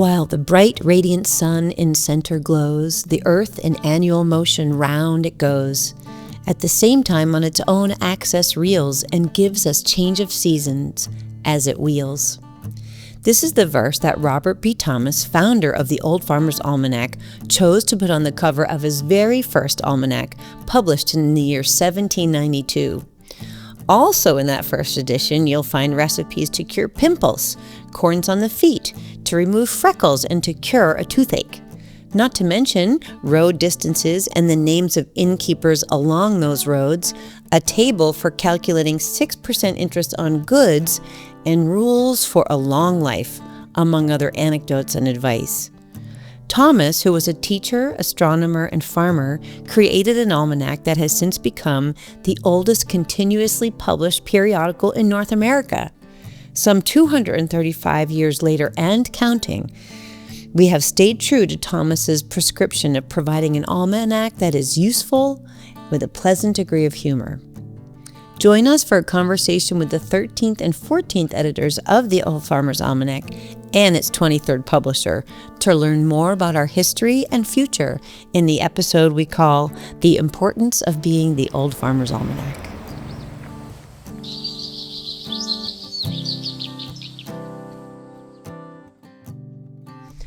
While the bright, radiant sun in center glows, the earth in annual motion round it goes. At the same time on its own axis reels and gives us change of seasons as it wheels. This is the verse that Robert B. Thomas, founder of the Old Farmer's Almanac, chose to put on the cover of his very first almanac, published in the year 1792. Also in that first edition, you'll find recipes to cure pimples, corns on the feet, to remove freckles, and to cure a toothache. Not to mention road distances and the names of innkeepers along those roads, a table for calculating 6% interest on goods, and rules for a long life, among other anecdotes and advice. Thomas, who was a teacher, astronomer, and farmer, created an almanac that has since become the oldest continuously published periodical in North America. Some 235 years later and counting, we have stayed true to Thomas's prescription of providing an almanac that is useful with a pleasant degree of humor. Join us for a conversation with the 13th and 14th editors of the Old Farmer's Almanac and its 23rd publisher to learn more about our history and future in the episode we call The Importance of Being the Old Farmer's Almanac.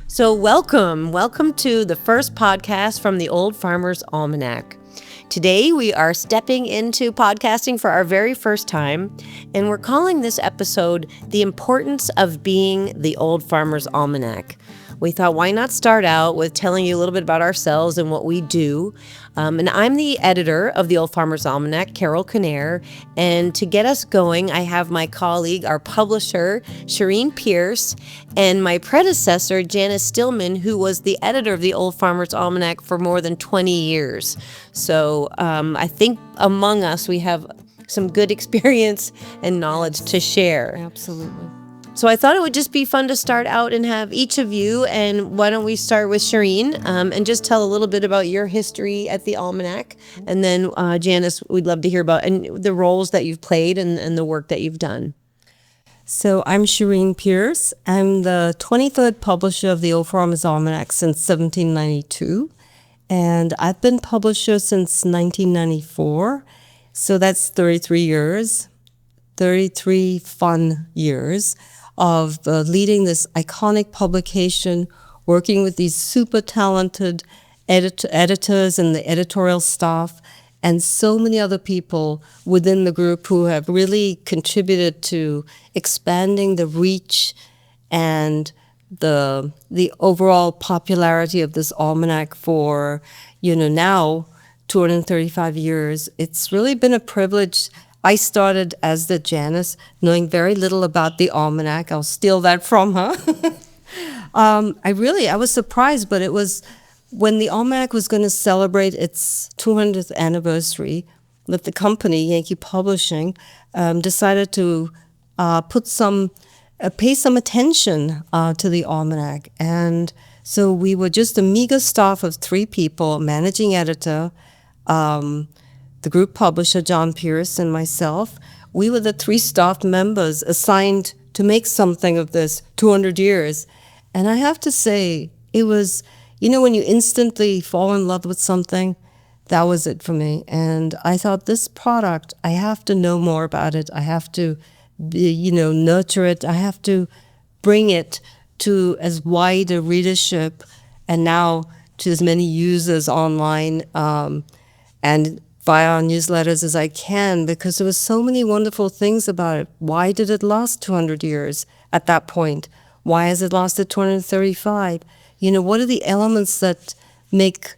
So welcome to the first podcast from the Old Farmer's Almanac. Today we are stepping into podcasting for our very first time, and we're calling this episode The Importance of Being the Old Farmer's Almanac. We thought, why not start out with telling you a little bit about ourselves and what we do. And I'm the editor of the Old Farmer's Almanac, Carol Kinnair. And to get us going, I have my colleague, our publisher, Shireen Pierce, and my predecessor, Janice Stillman, who was the editor of the Old Farmer's Almanac for more than 20 years. So I think among us, we have some good experience and knowledge to share. Absolutely. So I thought it would just be fun to start out and have each of you, and why don't we start with Shireen, and just tell a little bit about your history at the Almanac, and then Janice, we'd love to hear about and the roles that you've played and the work that you've done. So I'm Shireen Pierce. I'm the 23rd publisher of the Old Farmer's Almanac since 1792, and I've been publisher since 1994, so that's 33 years, 33 fun years of leading this iconic publication, working with these super talented editors and the editorial staff, and so many other people within the group who have really contributed to expanding the reach and the overall popularity of this almanac for, now 235 years. It's really been a privilege. I started as the Janice, knowing very little about the almanac. I'll steal that from her. I was surprised, but it was when the almanac was going to celebrate its 200th anniversary, that the company, Yankee Publishing, decided to pay some attention to the almanac. And so we were just a meager staff of 3 people, managing editor, the group publisher, John Pierce, and myself. We were the 3 staff members assigned to make something of this 200 years. And I have to say, it was, when you instantly fall in love with something, that was it for me. And I thought, this product, I have to know more about it. I have to, nurture it. I have to bring it to as wide a readership and now to as many users online and via our newsletters as I can, because there were so many wonderful things about it. Why did it last 200 years at that point? Why has it lasted 235? What are the elements that make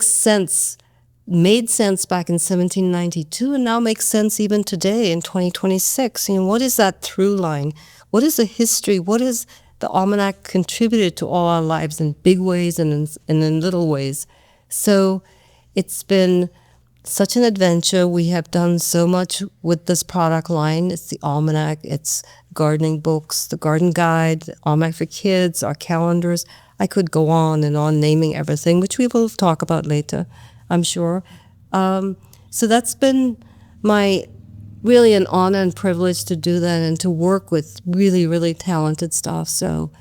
sense, made sense back in 1792 and now makes sense even today in 2026? What is that through line? What is the history? What has the almanac contributed to all our lives in big ways and in little ways? So it's been such an adventure. We have done so much with this product line. It's the almanac, it's gardening books, the garden guide, the almanac for kids, our calendars. I could go on and on naming everything, which we will talk about later, I'm sure. So that's been really an honor and privilege to do that and to work with really, really talented staff. So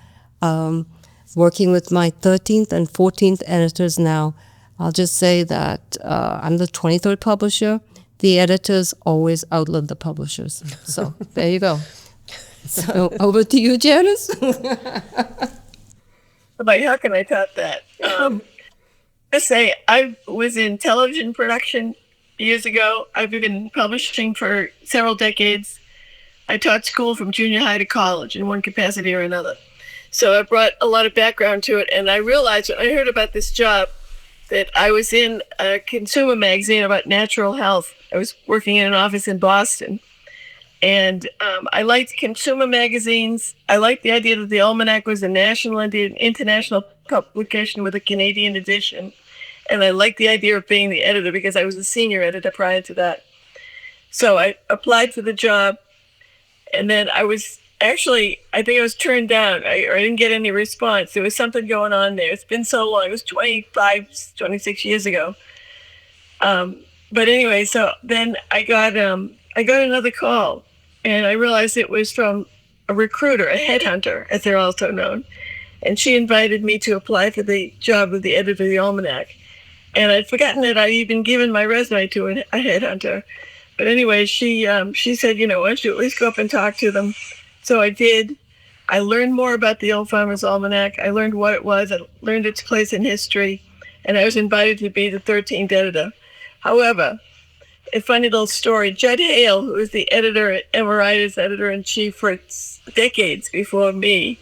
Working with my 13th and 14th editors now, I'll just say that I'm the 23rd publisher. The editors always outlive the publishers. So there you go. So over to you, Janice. Like, how can I top that? I say I was in television production years ago. I've been publishing for several decades. I taught school from junior high to college in one capacity or another. So I brought a lot of background to it, and I realized when I heard about this job that I was in a consumer magazine about natural health. I was working in an office in Boston, and I liked consumer magazines. I liked the idea that the Almanac was a national and international publication with a Canadian edition. And I liked the idea of being the editor because I was a senior editor prior to that. So I applied for the job, and then I was actually, I think I was turned down. I didn't get any response. There was something going on there. It's been so long. It was 25, 26 years ago. But anyway, so then I got another call, and I realized it was from a recruiter, a headhunter, as they're also known. And she invited me to apply for the job of the editor of the Almanac. And I'd forgotten that I'd even given my resume to a headhunter. But anyway, she said, why don't you at least go up and talk to them? So I did. I learned more about the Old Farmer's Almanac. I learned what it was. I learned its place in history. And I was invited to be the 13th editor. However, a funny little story, Judd Hale, who was the editor, emeritus editor-in-chief for decades before me,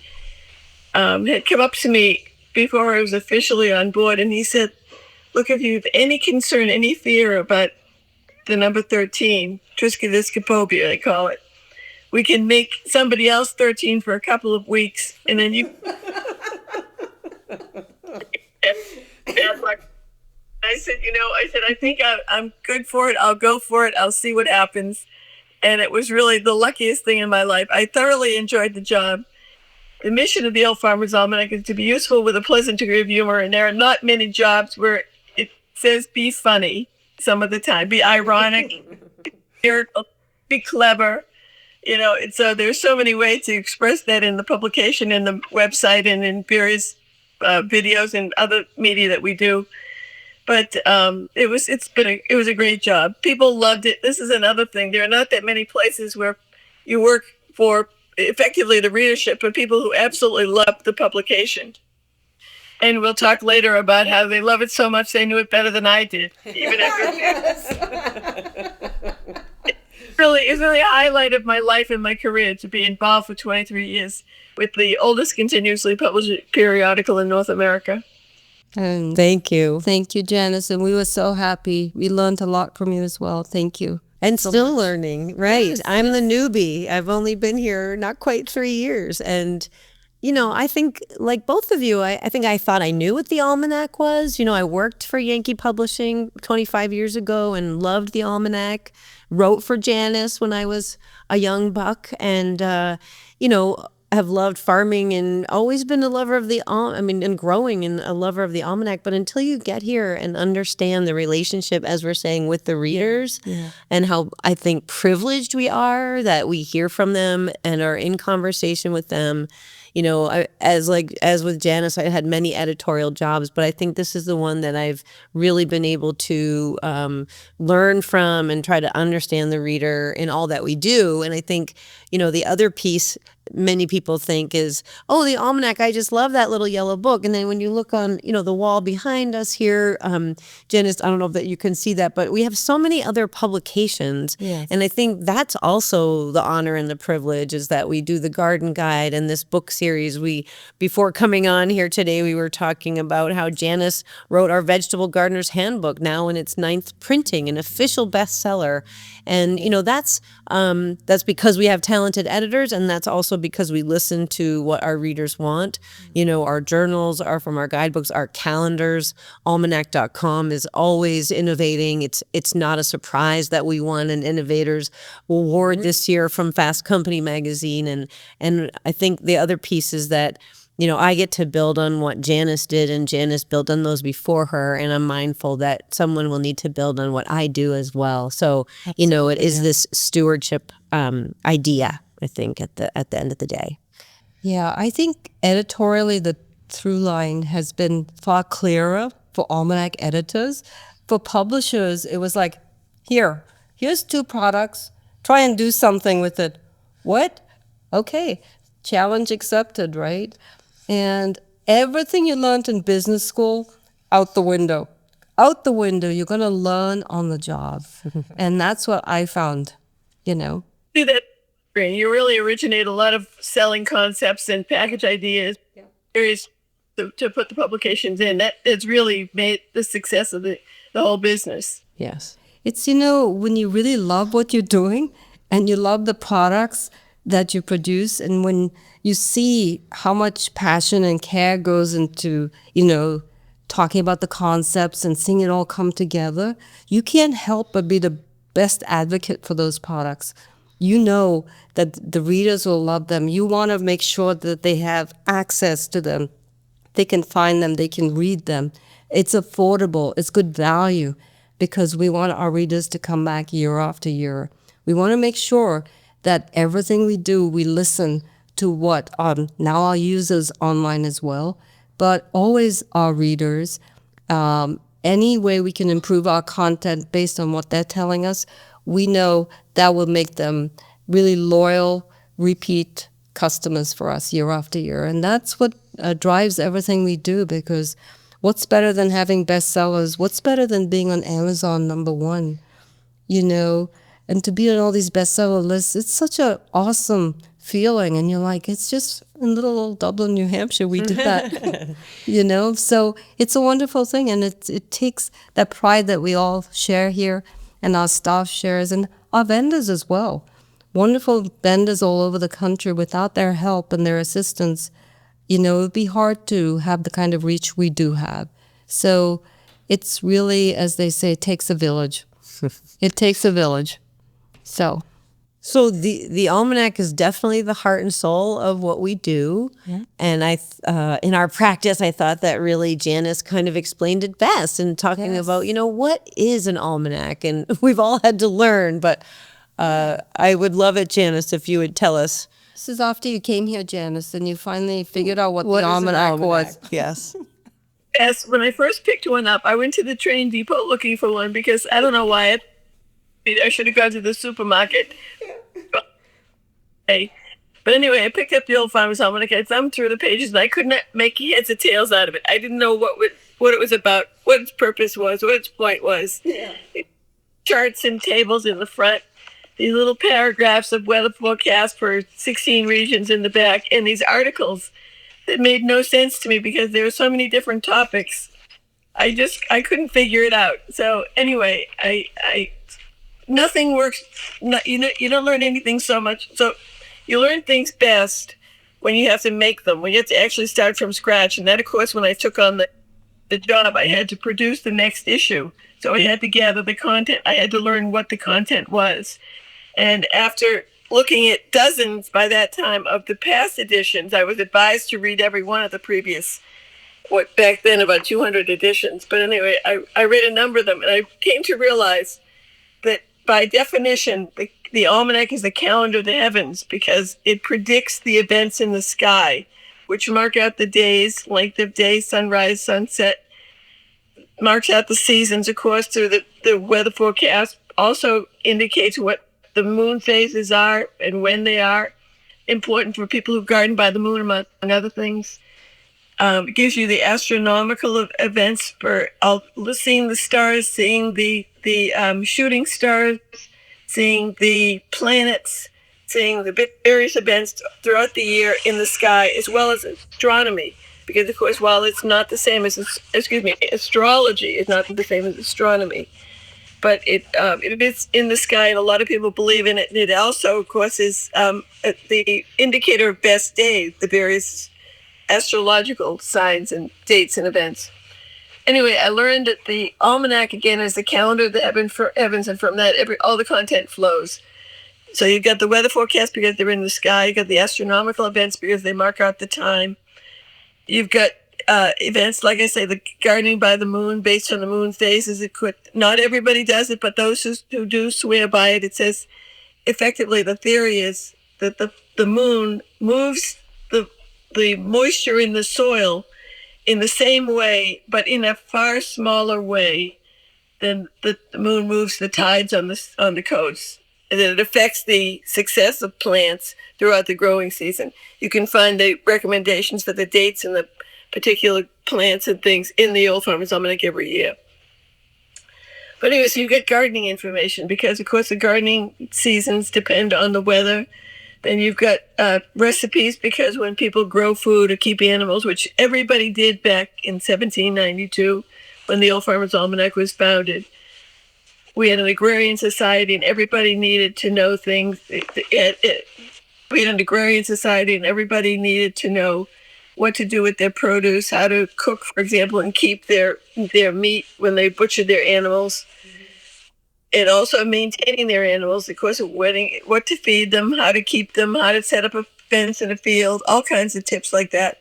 had come up to me before I was officially on board, and he said, look, if you have any concern, any fear about the number 13, triskaidekaphobia, they call it, we can make somebody else 13 for a couple of weeks, and then you... I said, I think I'm good for it. I'll go for it. I'll see what happens. And it was really the luckiest thing in my life. I thoroughly enjoyed the job. The mission of the Old Farmer's Almanac is to be useful with a pleasant degree of humor, and there are not many jobs where it says be funny some of the time, be ironic, be clever. So there's so many ways to express that in the publication, in the website, and in various videos and other media that we do. But it was a great job. People loved it. This is another thing. There are not that many places where you work for effectively the readership, but people who absolutely love the publication. And we'll talk later about how they love it so much they knew it better than I did, even after it's really a highlight of my life and my career to be involved for 23 years with the oldest continuously published periodical in North America. And Thank you. thank you, Janice. And we were so happy. We learned a lot from you as well. Thank you. And still learning, right? I'm the newbie. I've only been here not quite 3 years. And, I think like both of you, I think I thought I knew what the Almanac was. I worked for Yankee Publishing 25 years ago and loved the Almanac, wrote for Janice when I was a young buck, and, have loved farming and always been a lover of and growing and a lover of the Almanac. But until you get here and understand the relationship, as we're saying, with the readers, and how I think privileged we are that we hear from them and are in conversation with them. As with Janice, I had many editorial jobs, but I think this is the one that I've really been able to learn from and try to understand the reader in all that we do. And I think, the other piece many people think is, oh, the Almanac, I just love that little yellow book. And then when you look on, the wall behind us here, Janice, I don't know that you can see that, but we have so many other publications. Yes. And I think that's also the honor and the privilege, is that we do the Garden Guide and this book series. Before coming on here today, we were talking about how Janice wrote our Vegetable Gardener's Handbook, now in its 9th printing, an official bestseller. And, that's because we have talented editors, and that's also because we listen to what our readers want. Our journals are from our guidebooks, our calendars. Almanac.com is always innovating. It's not a surprise that we won an Innovators Award this year from Fast Company magazine. And I think the other piece is that, I get to build on what Janice did, and Janice built on those before her. And I'm mindful that someone will need to build on what I do as well. So, it is this stewardship idea, I think, at the end of the day. Yeah, I think editorially the through line has been far clearer for Almanac editors. For publishers, it was like, here's two products, try and do something with it. What? Okay, challenge accepted, right? And everything you learned in business school, out the window. Out the window, you're going to learn on the job. And that's what I found, you know. Do that. You really originate a lot of selling concepts and package ideas, areas to put the publications in. That it's really made the success of the whole business. Yes. It's, when you really love what you're doing and you love the products that you produce, and when you see how much passion and care goes into, talking about the concepts and seeing it all come together, you can't help but be the best advocate for those products. You know that the readers will love them. You want to make sure that they have access to them. They can find them, they can read them. It's affordable, it's good value, because we want our readers to come back year after year. We want to make sure that everything we do, we listen to what now our users online as well, but always our readers. Any way we can improve our content based on what they're telling us, we know that will make them really loyal, repeat customers for us year after year. And that's what drives everything we do, because what's better than having bestsellers? What's better than being on Amazon #1? And to be on all these bestseller lists, it's such an awesome feeling. And you're like, it's just in little old Dublin, New Hampshire, we did that, So it's a wonderful thing. And it takes that pride that we all share here, and our staff shares, and our vendors as well. Wonderful vendors all over the country. Without their help and their assistance, it would be hard to have the kind of reach we do have. So it's really, as they say, it takes a village. It takes a village. So the Almanac is definitely the heart and soul of what we do. Yeah. And in our practice, I thought that really Janice kind of explained it best in talking about, what is an almanac? And we've all had to learn, but I would love it, Janice, if you would tell us. This is after you came here, Janice, and you finally figured out what the almanac was. Yes. Yes, when I first picked one up, I went to the train depot looking for one because I don't know why I should have gone to the supermarket. Hey. But anyway, I picked up the Old Farmer's Almanac. I thumbed through the pages, and I couldn't make heads or tails out of it. I didn't know what it was about, what its purpose was, what its point was. Yeah. Charts and tables in the front, these little paragraphs of weather forecast for 16 regions in the back, and these articles that made no sense to me because there were so many different topics. I couldn't figure it out. So anyway, nothing works. You don't learn anything so much. So you learn things best when you have to make them, when you have to actually start from scratch. And that, of course, when I took on the job, I had to produce the next issue. So I had to gather the content. I had to learn what the content was. And after looking at dozens by that time of the past editions, I was advised to read every one of the previous, back then about 200 editions. But anyway, I read a number of them, and I came to realize that by definition, the almanac is the calendar of the heavens, because it predicts the events in the sky, which mark out the days, length of day, sunrise, sunset, marks out the seasons, of course, through the weather forecast, also indicates what the moon phases are and when they are, important for people who garden by the moon, among other things. It gives you the astronomical events for seeing the stars, seeing the shooting stars, seeing the planets, seeing the various events throughout the year in the sky, as well as astronomy. Because, of course, while it's not the same as, astrology is not the same as astronomy, but it is in the sky, and a lot of people believe in it. And it also, of course, is the indicator of best days, the various astrological signs and dates and events. Anyway, I learned that the almanac, again, is the calendar of the heavens, and from that, all the content flows. So you've got the weather forecast because they're in the sky. You've got the astronomical events because they mark out the time. You've got events, like I say, the gardening by the moon, based on the moon phases. Not everybody does it, but those who do swear by it. It says, effectively, the theory is that the moon moves the the moisture in the soil in the same way, but in a far smaller way than the moon moves the tides on the coast. And then it affects the success of plants throughout the growing season. You can find the recommendations for the dates and the particular plants and things in the Old Farmer's Almanac every year. But anyway, so you get gardening information because, of course, the gardening seasons depend on the weather. Then you've got recipes because when people grow food or keep animals, which everybody did back in 1792 when the Old Farmer's Almanac was founded, we had an agrarian society and everybody needed to know things. We had an agrarian society and everybody needed to know what to do with their produce, how to cook, for example, and keep their meat when they butchered their animals. And also maintaining their animals, of course, what to feed them, how to keep them, how to set up a fence in a field, all kinds of tips like that.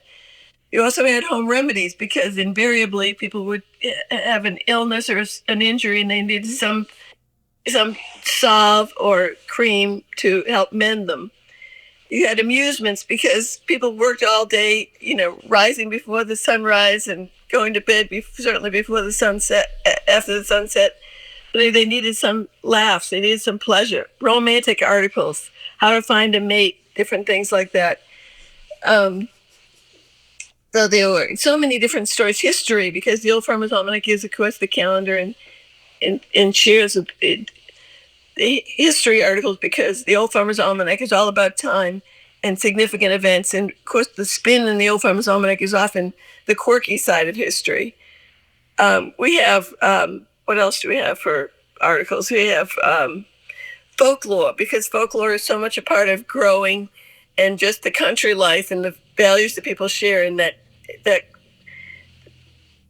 You also had home remedies because invariably people would have an illness or an injury and they needed some salve or cream to help mend them. You had amusements because people worked all day, rising before the sunrise and going to bed certainly before the sunset, after the sunset. They needed some laughs. They needed some pleasure. Romantic articles, how to find a mate, different things like that. So there were so many different stories. History, because the Old Farmer's Almanac is, of course, the calendar and shares of the history articles because the Old Farmer's Almanac is all about time and significant events. And, of course, the spin in the Old Farmer's Almanac is often the quirky side of history. We have... what else do we have for articles? We have folklore, because folklore is so much a part of growing and just the country life and the values that people share. And that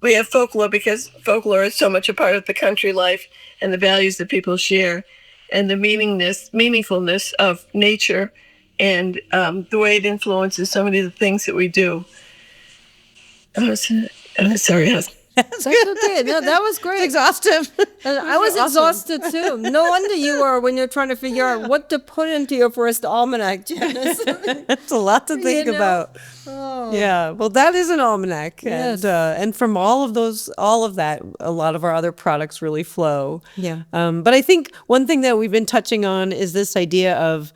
we have folklore because folklore is so much a part of the country life and the values that people share and the meaningfulness of nature and the way it influences so many of the things that we do. Sorry, That's okay. No, that was great. It's exhaustive. I was exhausted too. No wonder you are when you're trying to figure out what to put into your first almanac, Janice. That's a lot to think about. Oh. Yeah. Well, that is an almanac. Yes. And from all of that, a lot of our other products really flow. Yeah. But I think one thing that we've been touching on is this idea of,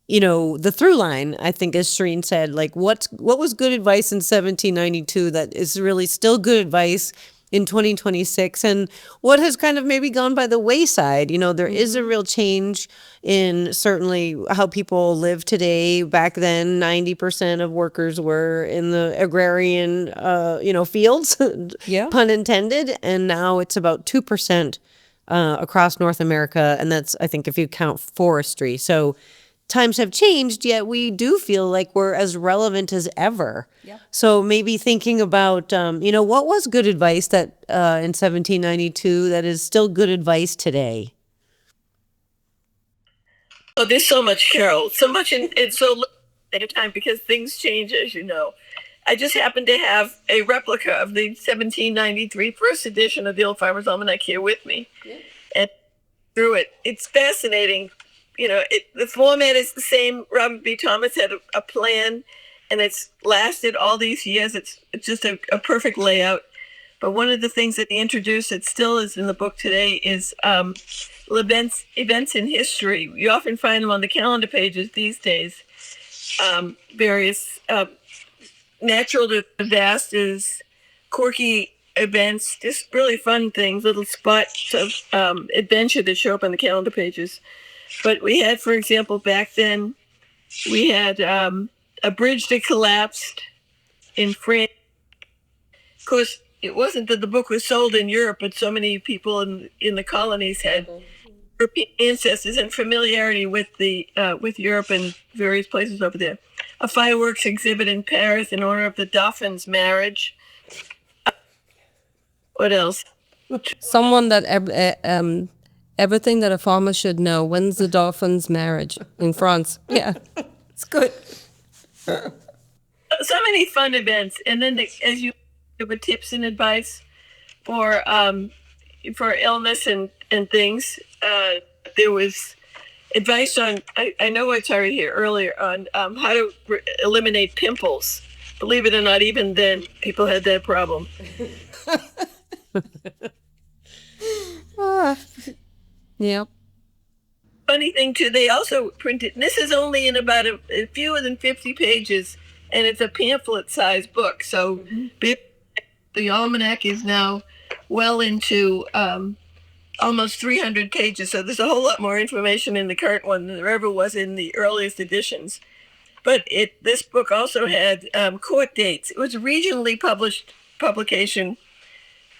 the through line, I think, as Shireen said, like what was good advice in 1792 that is really still good advice in 2026, and what has kind of maybe gone by the wayside. There is a real change in certainly how people live today. Back then, 90% of workers were in the agrarian, fields, Yeah. pun intended, and now it's about 2% across North America, and that's, I think, if you count forestry. So times have changed, yet we do feel like we're as relevant as ever. Yep. So maybe thinking about, what was good advice that in 1792 that is still good advice today? Oh, there's so much, Carol. So much in so little at a time because things change, as you know. I just happen to have a replica of the 1793 first edition of the Old Farmer's Almanac here with me. Yeah. And through it, it's fascinating. The format is the same. Robert B. Thomas had a plan, and it's lasted all these years. It's just a perfect layout. But one of the things that he introduced that still is in the book today is events in history. You often find them on the calendar pages these days. Various natural disasters, quirky events, just really fun things, little spots of adventure that show up on the calendar pages. But we had, for example, back then, we had a bridge that collapsed in France. Of course, it wasn't that the book was sold in Europe, but so many people in the colonies had European ancestors and familiarity with with Europe and various places over there. A fireworks exhibit in Paris in honor of the Dauphin's marriage. What else? Someone that everything that a farmer should know. When's the Dauphin's marriage in France? Yeah, it's good. So many fun events, and then as you give tips and advice for illness and things. There was advice on. I know it's already here earlier on how to eliminate pimples believe it or not, even then, people had that problem. Yep. Funny thing, too, they also printed, and this is only in about a fewer than 50 pages, and it's a pamphlet-sized book. So the Almanac is now well into almost 300 pages. So there's a whole lot more information in the current one than there ever was in the earliest editions. But this book also had court dates. It was a regionally published publication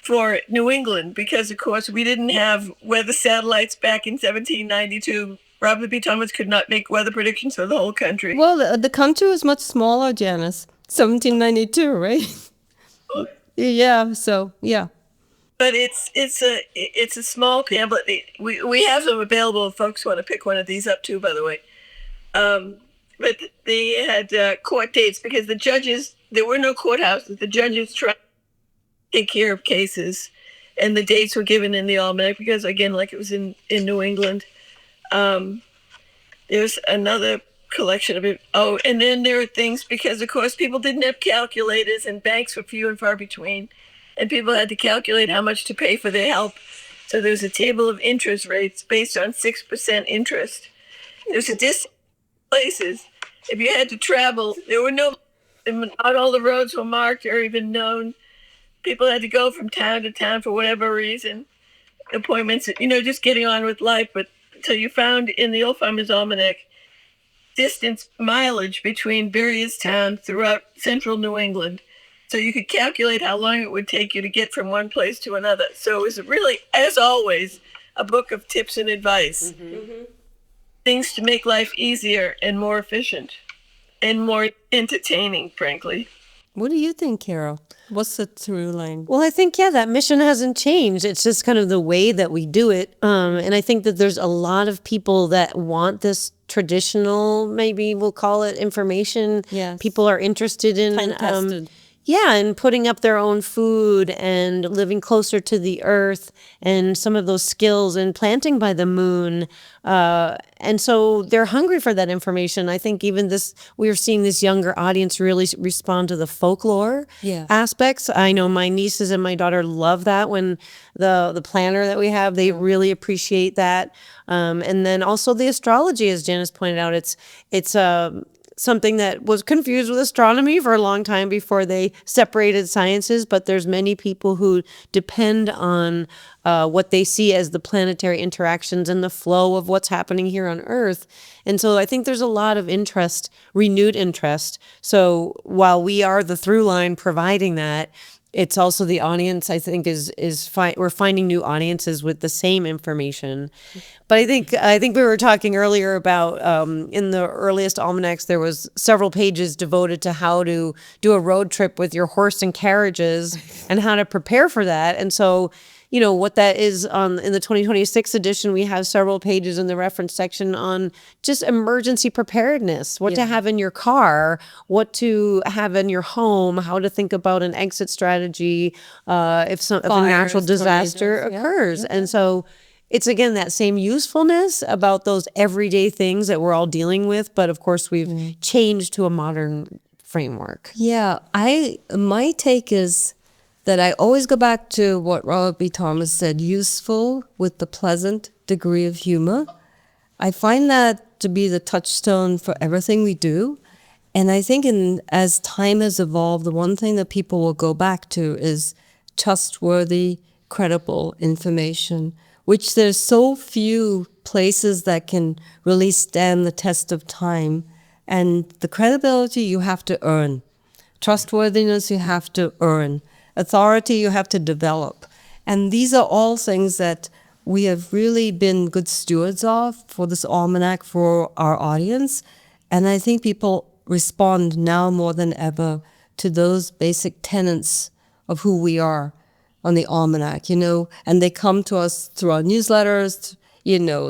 for New England because, of course, we didn't have weather satellites back in 1792. Robert B. Thomas could not make weather predictions for the whole country. Well, the country was much smaller, Janice. 1792, right? Yeah. So yeah. But it's a small pamphlet. We have them available if folks want to pick one of these up too. By the way, but they had court dates because the judges, there were no courthouses. The judges tried to take care of cases, and the dates were given in the Almanac because, again, like it was in New England. There's another collection of it. Oh, and then there are things because, of course, people didn't have calculators and banks were few and far between, and people had to calculate how much to pay for their help. So there's a table of interest rates based on 6% interest. There's a distance places. If you had to travel, there were not all the roads were marked or even known. People had to go from town to town for whatever reason, appointments, just getting on with life. But so you found in the Old Farmer's Almanac distance mileage between various towns throughout central New England. So you could calculate how long it would take you to get from one place to another. So it was really, as always, a book of tips and advice. Things to make life easier and more efficient and more entertaining, frankly. What do you think, Carol? What's the through line? Well, I think, that mission hasn't changed. It's just kind of the way that we do it. And I think that there's a lot of people that want this traditional, maybe we'll call it, information. Yes. People are interested in Time-tested. and putting up their own food and living closer to the earth and some of those skills and planting by the moon. And so they're hungry for that information. I think even we're seeing this younger audience really respond to the folklore aspects. I know my nieces and my daughter love that when the planner that we have, they really appreciate that. And then also the astrology, as Janice pointed out, it's something that was confused with astronomy for a long time before they separated sciences, but there's many people who depend on what they see as the planetary interactions and the flow of what's happening here on Earth. And so I think there's a lot of interest, renewed interest. So while we are the through line providing that, it's also the audience, I think, we're finding new audiences with the same information. But I think we were talking earlier about in the earliest almanacs, there was several pages devoted to how to do a road trip with your horse and carriages and how to prepare for that. And so, what that is in the 2026 edition, we have several pages in the reference section on just emergency preparedness, what to have in your car, what to have in your home, how to think about an exit strategy if a natural disaster occurs. And so it's, again, that same usefulness about those everyday things that we're all dealing with. But of course, we've changed to a modern framework. Yeah, my take is that I always go back to what Robert B. Thomas said, useful with the pleasant degree of humor. I find that to be the touchstone for everything we do. And I think as time has evolved, the one thing that people will go back to is trustworthy, credible information, which there's so few places that can really stand the test of time. And the credibility you have to earn. Trustworthiness you have to earn. Authority you have to develop. And these are all things that we have really been good stewards of for this almanac for our audience. And I think people respond now more than ever to those basic tenets of who we are on the almanac, and they come to us through our newsletters,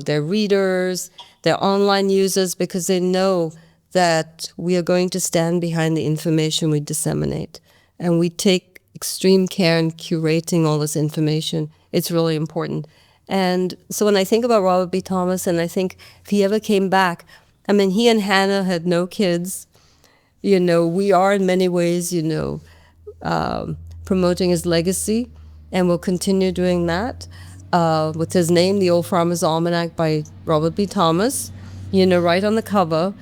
their readers, their online users, because they know that we are going to stand behind the information we disseminate. And we take extreme care in curating all this information. It's really important. And so when I think about Robert B. Thomas, and I think if he ever came back, he and Hannah had no kids. We are in many ways, promoting his legacy, and we'll continue doing that with his name, The Old Farmer's Almanac by Robert B. Thomas, right on the cover.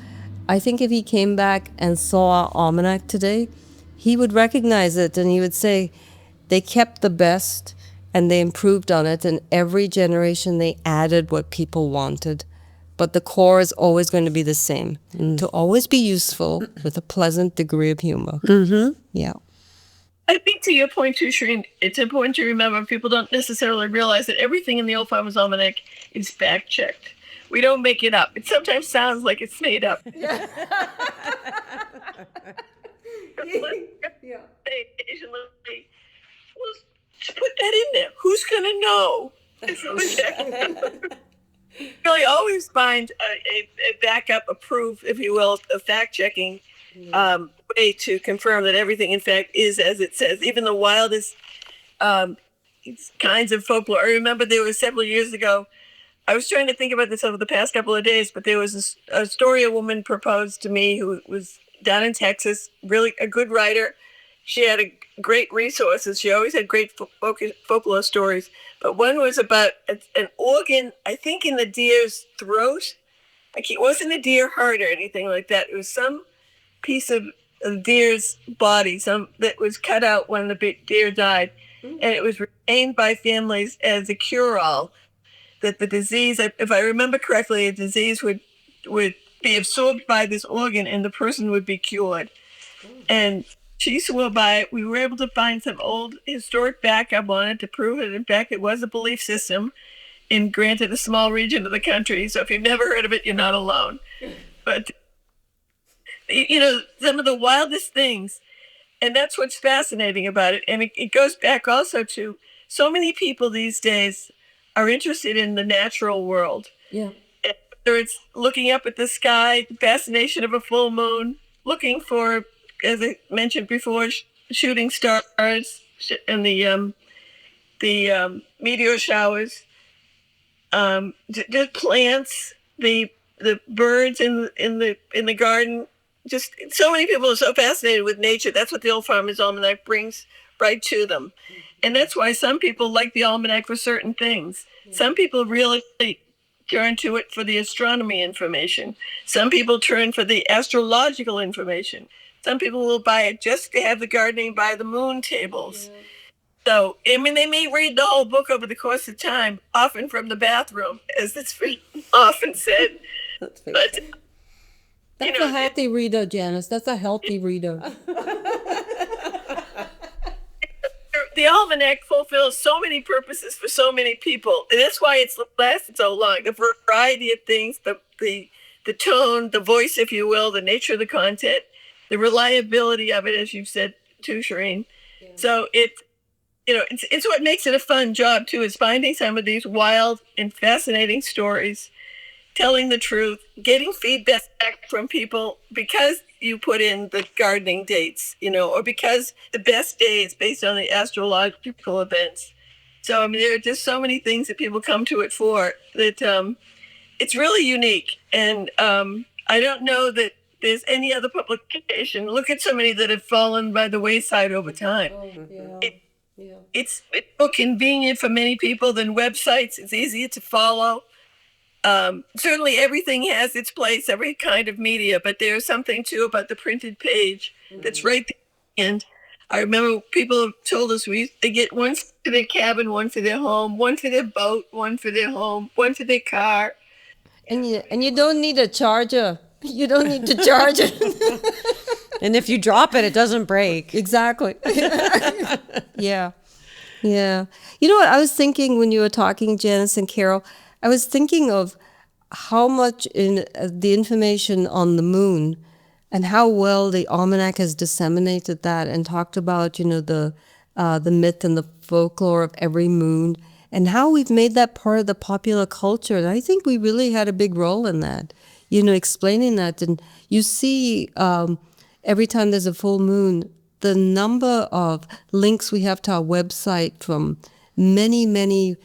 I think if he came back and saw our almanac today, he would recognize it and he would say they kept the best and they improved on it, and every generation they added what people wanted. But the core is always going to be the same, to always be useful with a pleasant degree of humor. Mm-hmm. Yeah. I think to your point too, Shireen, it's important to remember people don't necessarily realize that everything in the Old Farmer's Almanac is fact-checked. We don't make it up. It sometimes sounds like it's made up. Yeah. Occasionally, well, put that in there. Who's going to know? Really always find a backup, a proof, if you will, a fact-checking way to confirm that everything, in fact, is as it says. Even the wildest kinds of folklore. I remember there was several years ago, I was trying to think about this over the past couple of days, but there was a story a woman proposed to me who was down in Texas, really a good writer. She had great resources. She always had great folklore stories. But one was about an organ, I think, in the deer's throat. It wasn't a deer heart or anything like that. It was some piece of the deer's body, that was cut out when the deer died. And it was retained by families as a cure-all. That the disease, if I remember correctly, a disease would be absorbed by this organ and the person would be cured. And she swore by it. We were able to find some old historic backup on it to prove it. In fact, it was a belief system in, granted, a small region of the country. So if you've never heard of it, you're not alone. But, some of the wildest things, and that's what's fascinating about it. And it goes back also to so many people these days are interested in the natural world. Yeah. Whether it's looking up at the sky, the fascination of a full moon, looking for, as I mentioned before, shooting stars and the meteor showers, just plants, the birds in the garden. Just so many people are so fascinated with nature. That's what the Old Farmer's Almanac brings right to them. And that's why some people like the almanac for certain things. Some people really turn to it for the astronomy information. Some people turn for the astrological information. Some people will buy it just to have the gardening by the moon tables. Yeah. So, they may read the whole book over the course of time, often from the bathroom, as it's often said. But that's a healthy reader, Janice. That's a healthy reader. The almanac fulfills so many purposes for so many people, and that's why it's lasted so long. The variety of things, the tone, the voice, if you will, the nature of the content, the reliability of it, as you've said too, Shireen. Yeah. So it's what makes it a fun job too, is finding some of these wild and fascinating stories, telling the truth, getting feedback from people because you put in the gardening dates, or because the best days based on the astrological events. So, there are just so many things that people come to it for that it's really unique. And I don't know that there's any other publication. Look at so many that have fallen by the wayside over time. Oh, yeah. It's more convenient for many people than websites. It's easier to follow. Certainly everything has its place, every kind of media, but there's something too about the printed page that's right there. And I remember people have told us they get one for their cabin, one for their home, one for their boat, one for their home, one for their car. And you don't need a charger. You don't need to charge it. And if you drop it, it doesn't break. Exactly. Yeah. Yeah. You know what I was thinking when you were talking, Janice and Carol? I was thinking of how much in the information on the moon and how well the almanac has disseminated that and talked about, the myth and the folklore of every moon and how we've made that part of the popular culture. And I think we really had a big role in that, explaining that. And you see every time there's a full moon, the number of links we have to our website from many, many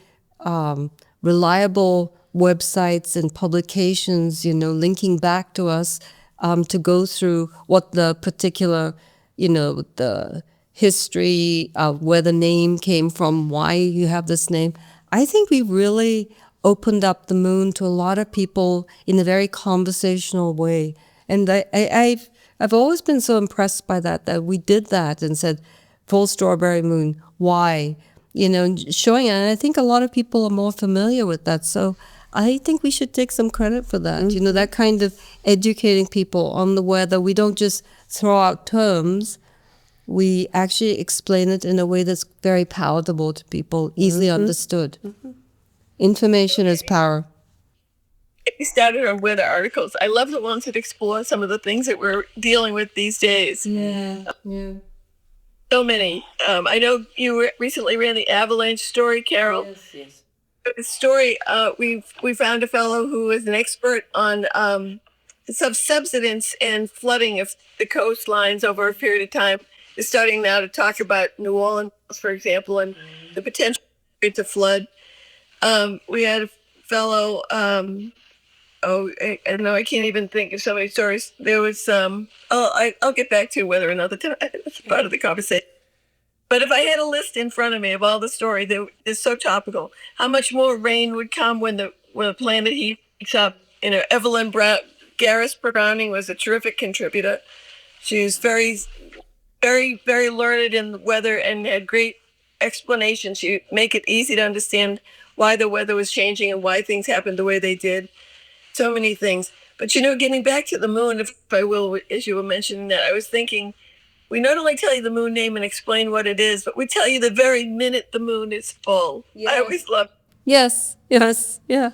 reliable websites and publications, linking back to us to go through what the particular, the history of where the name came from, why you have this name. I think we really opened up the moon to a lot of people in a very conversational way. And I've always been so impressed by that we did that and said, full strawberry moon, why? And showing it. And I think a lot of people are more familiar with that. So I think we should take some credit for that. Mm-hmm. That kind of educating people on the weather. We don't just throw out terms. We actually explain it in a way that's very palatable to people, easily understood. Information is power. We started on weather articles. I love the ones that explore some of the things that we're dealing with these days. Yeah. So many. I know you recently ran the avalanche story, Carol. Yes. The story, we found a fellow who is an expert on subsidence and flooding of the coastlines over a period of time. Is starting now to talk about New Orleans, for example, and the potential to flood. We had a fellow, I know I can't even think of so many stories. There was, I'll get back to whether or not it's part of the conversation. But if I had a list in front of me of all the stories, they're so topical. How much more rain would come when the planet heats up? Evelyn Garris Browning was a terrific contributor. She was very, very, very learned in the weather and had great explanations. She'd make it easy to understand why the weather was changing and why things happened the way they did. So many things. But getting back to the moon, if I will, as you were mentioning that, I was thinking, we not only tell you the moon name and explain what it is, but we tell you the very minute the moon is full. Yes. I always love it. Yes, yeah.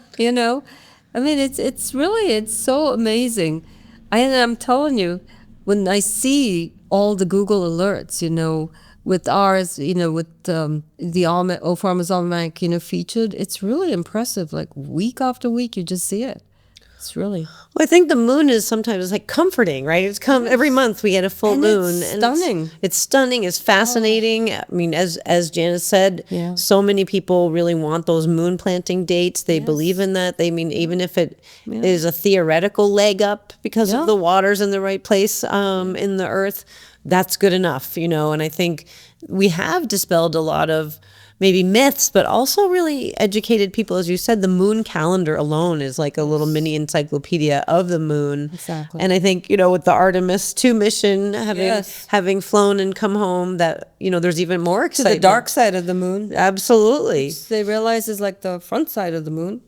I mean, it's really so amazing. I'm telling you, when I see all the Google alerts, with ours, with the Old Farmer's Almanac, featured, it's really impressive. Like week after week, you just see it. It's really. Well, I think the moon is sometimes like comforting, right? It's every month we get a full moon. It's stunning. It's stunning. It's fascinating. I mean, as Janice said, so many people really want those moon planting dates. They believe in that. Even if it is a theoretical leg up because of the water's in the right place in the earth, that's good enough, And I think we have dispelled a lot of maybe myths, but also really educated people. As you said, the moon calendar alone is like a little mini encyclopedia of the moon. Exactly. And I think, with the Artemis 2 mission having flown and come home, that, there's even more excitement. To the dark side of the moon. Absolutely. Which they realize is like the front side of the moon.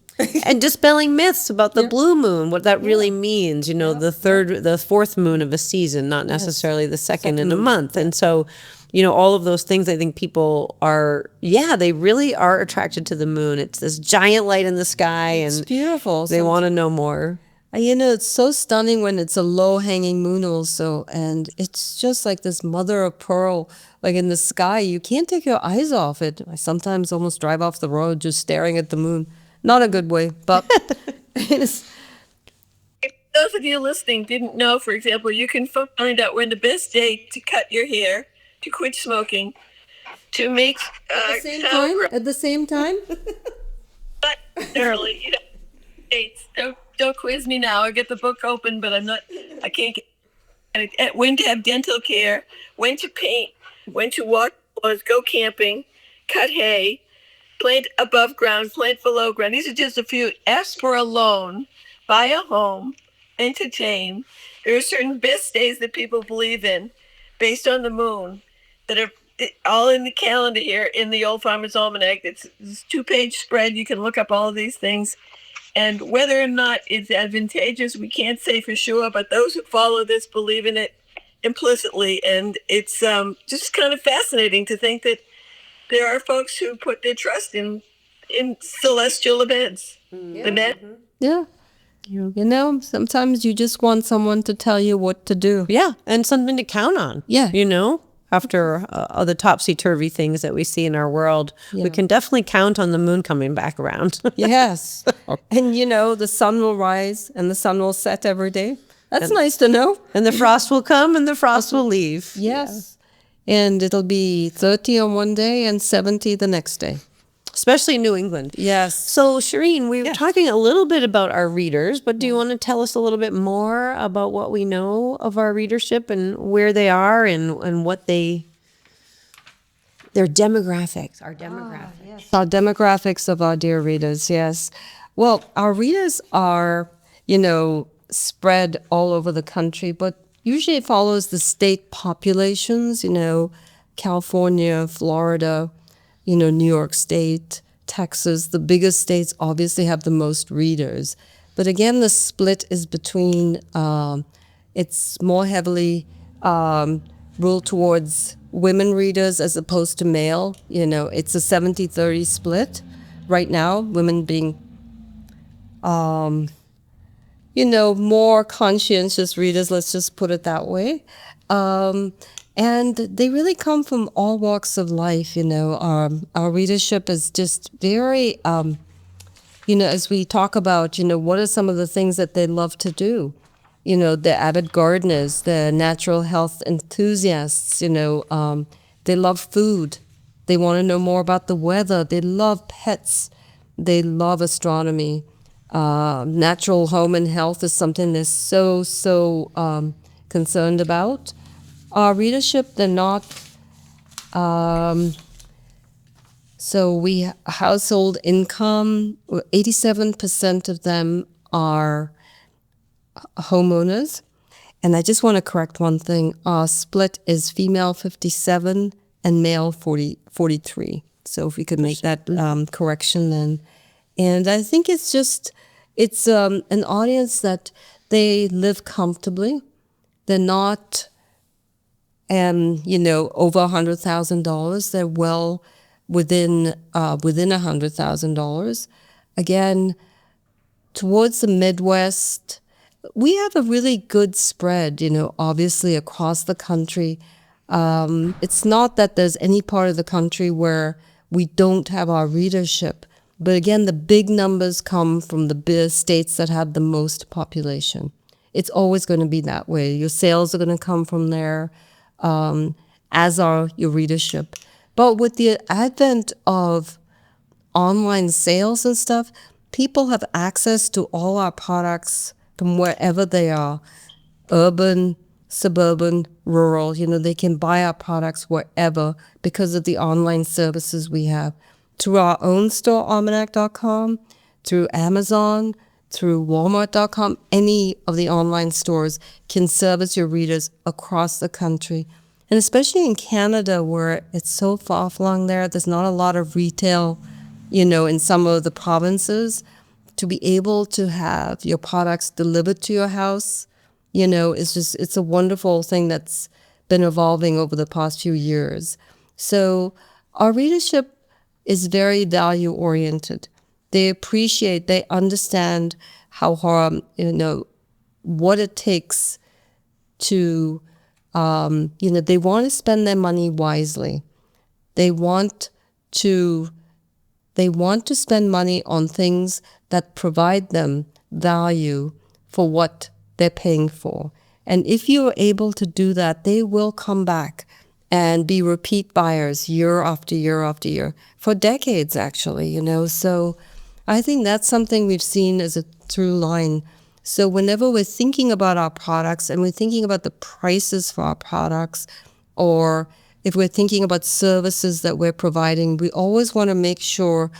And dispelling myths about the blue moon, what that really means, the fourth moon of a season, not necessarily the second in a month. And so, all of those things, I think people they really are attracted to the moon. It's this giant light in the sky, and it's beautiful. They want to know more. It's so stunning when it's a low-hanging moon also, and it's just like this mother of pearl, like in the sky. You can't take your eyes off it. I sometimes almost drive off the road just staring at the moon. Not a good way, but if those of you listening didn't know, for example, you can find out when the best day to cut your hair, to quit smoking, to make at the same time. But early, dates. Don't quiz me now. I get the book open, but I can't get when to have dental care, when to paint, when to walk, go camping, cut hay, plant above ground, plant below ground. These are just a few. Ask for a loan, buy a home, entertain. There are certain best days that people believe in based on the moon that are all in the calendar here in the Old Farmer's Almanac. It's this 2-page spread. You can look up all of these things. And whether or not it's advantageous, we can't say for sure, but those who follow this believe in it implicitly. And it's just kind of fascinating to think that there are folks who put their trust in celestial events. Yeah. Sometimes you just want someone to tell you what to do. Yeah, and something to count on. Yeah. After all the topsy-turvy things that we see in our world, we can definitely count on the moon coming back around. Yes. And, the sun will rise and the sun will set every day. That's nice to know. And the frost will come and the frost will leave. Yes. And it'll be 30 on one day and 70 the next day. especially in New England. Yes. So, Shireen, we were talking a little bit about our readers, but do you want to tell us a little bit more about what we know of our readership and where they are and what their demographics, our demographics? Our demographics of our dear readers, yes. Well, our readers are, spread all over the country, but usually it follows the state populations, California, Florida, New York State, Texas. The biggest states obviously have the most readers. But again, the split is between, it's more heavily ruled towards women readers as opposed to male. It's a 70-30 split right now, women being, more conscientious readers, let's just put it that way. And they really come from all walks of life, Our readership is just very, as we talk about, what are some of the things that they love to do? The avid gardeners, the natural health enthusiasts, they love food. They want to know more about the weather. They love pets. They love astronomy. Natural home and health is something they're so concerned about. Our readership, they're not, so we household income, 87% of them are homeowners. And I just want to correct one thing. Our split is female 57 and male 43. So if we could make that correction then. And I think it's an audience that they live comfortably. They're not, over $100,000. They're well within $100,000. Again, towards the Midwest, we have a really good spread, obviously across the country. It's not that there's any part of the country where we don't have our readership. But again, the big numbers come from the big states that have the most population. It's always going to be that way. Your sales are going to come from there, as are your readership. But with the advent of online sales and stuff, people have access to all our products from wherever they are, urban, suburban, rural. They can buy our products wherever because of the online services we have. Through our own store, Almanac.com, through Amazon, through Walmart.com, any of the online stores can service your readers across the country. And especially in Canada, where it's so far-flung there's not a lot of retail, in some of the provinces. To be able to have your products delivered to your house, it's a wonderful thing that's been evolving over the past few years. So our readership is very value-oriented. They understand how hard, what it takes to, they want to spend their money wisely. They want to spend money on things that provide them value for what they're paying for. And if you're able to do that, they will come back and be repeat buyers year after year after year, for decades actually, So I think that's something we've seen as a through line. So whenever we're thinking about our products and we're thinking about the prices for our products, or if we're thinking about services that we're providing, we always want to make sure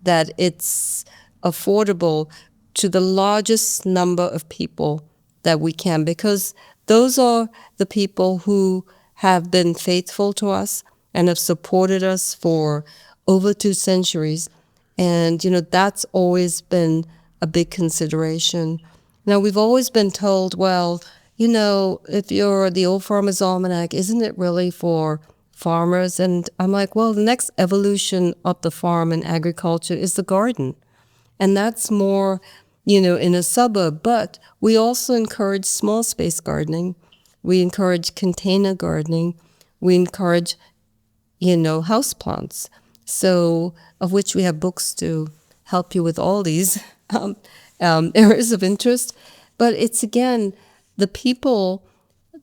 that it's affordable to the largest number of people that we can, because those are the people who have been faithful to us and have supported us for over 2 centuries. And, that's always been a big consideration. Now, we've always been told, well, if you're the Old Farmer's Almanac, isn't it really for farmers? And I'm like, well, the next evolution of the farm and agriculture is the garden. And that's more, in a suburb. But we also encourage small space gardening. We encourage container gardening. We encourage, houseplants. So, of which we have books to help you with all these areas of interest. But it's, again, the people,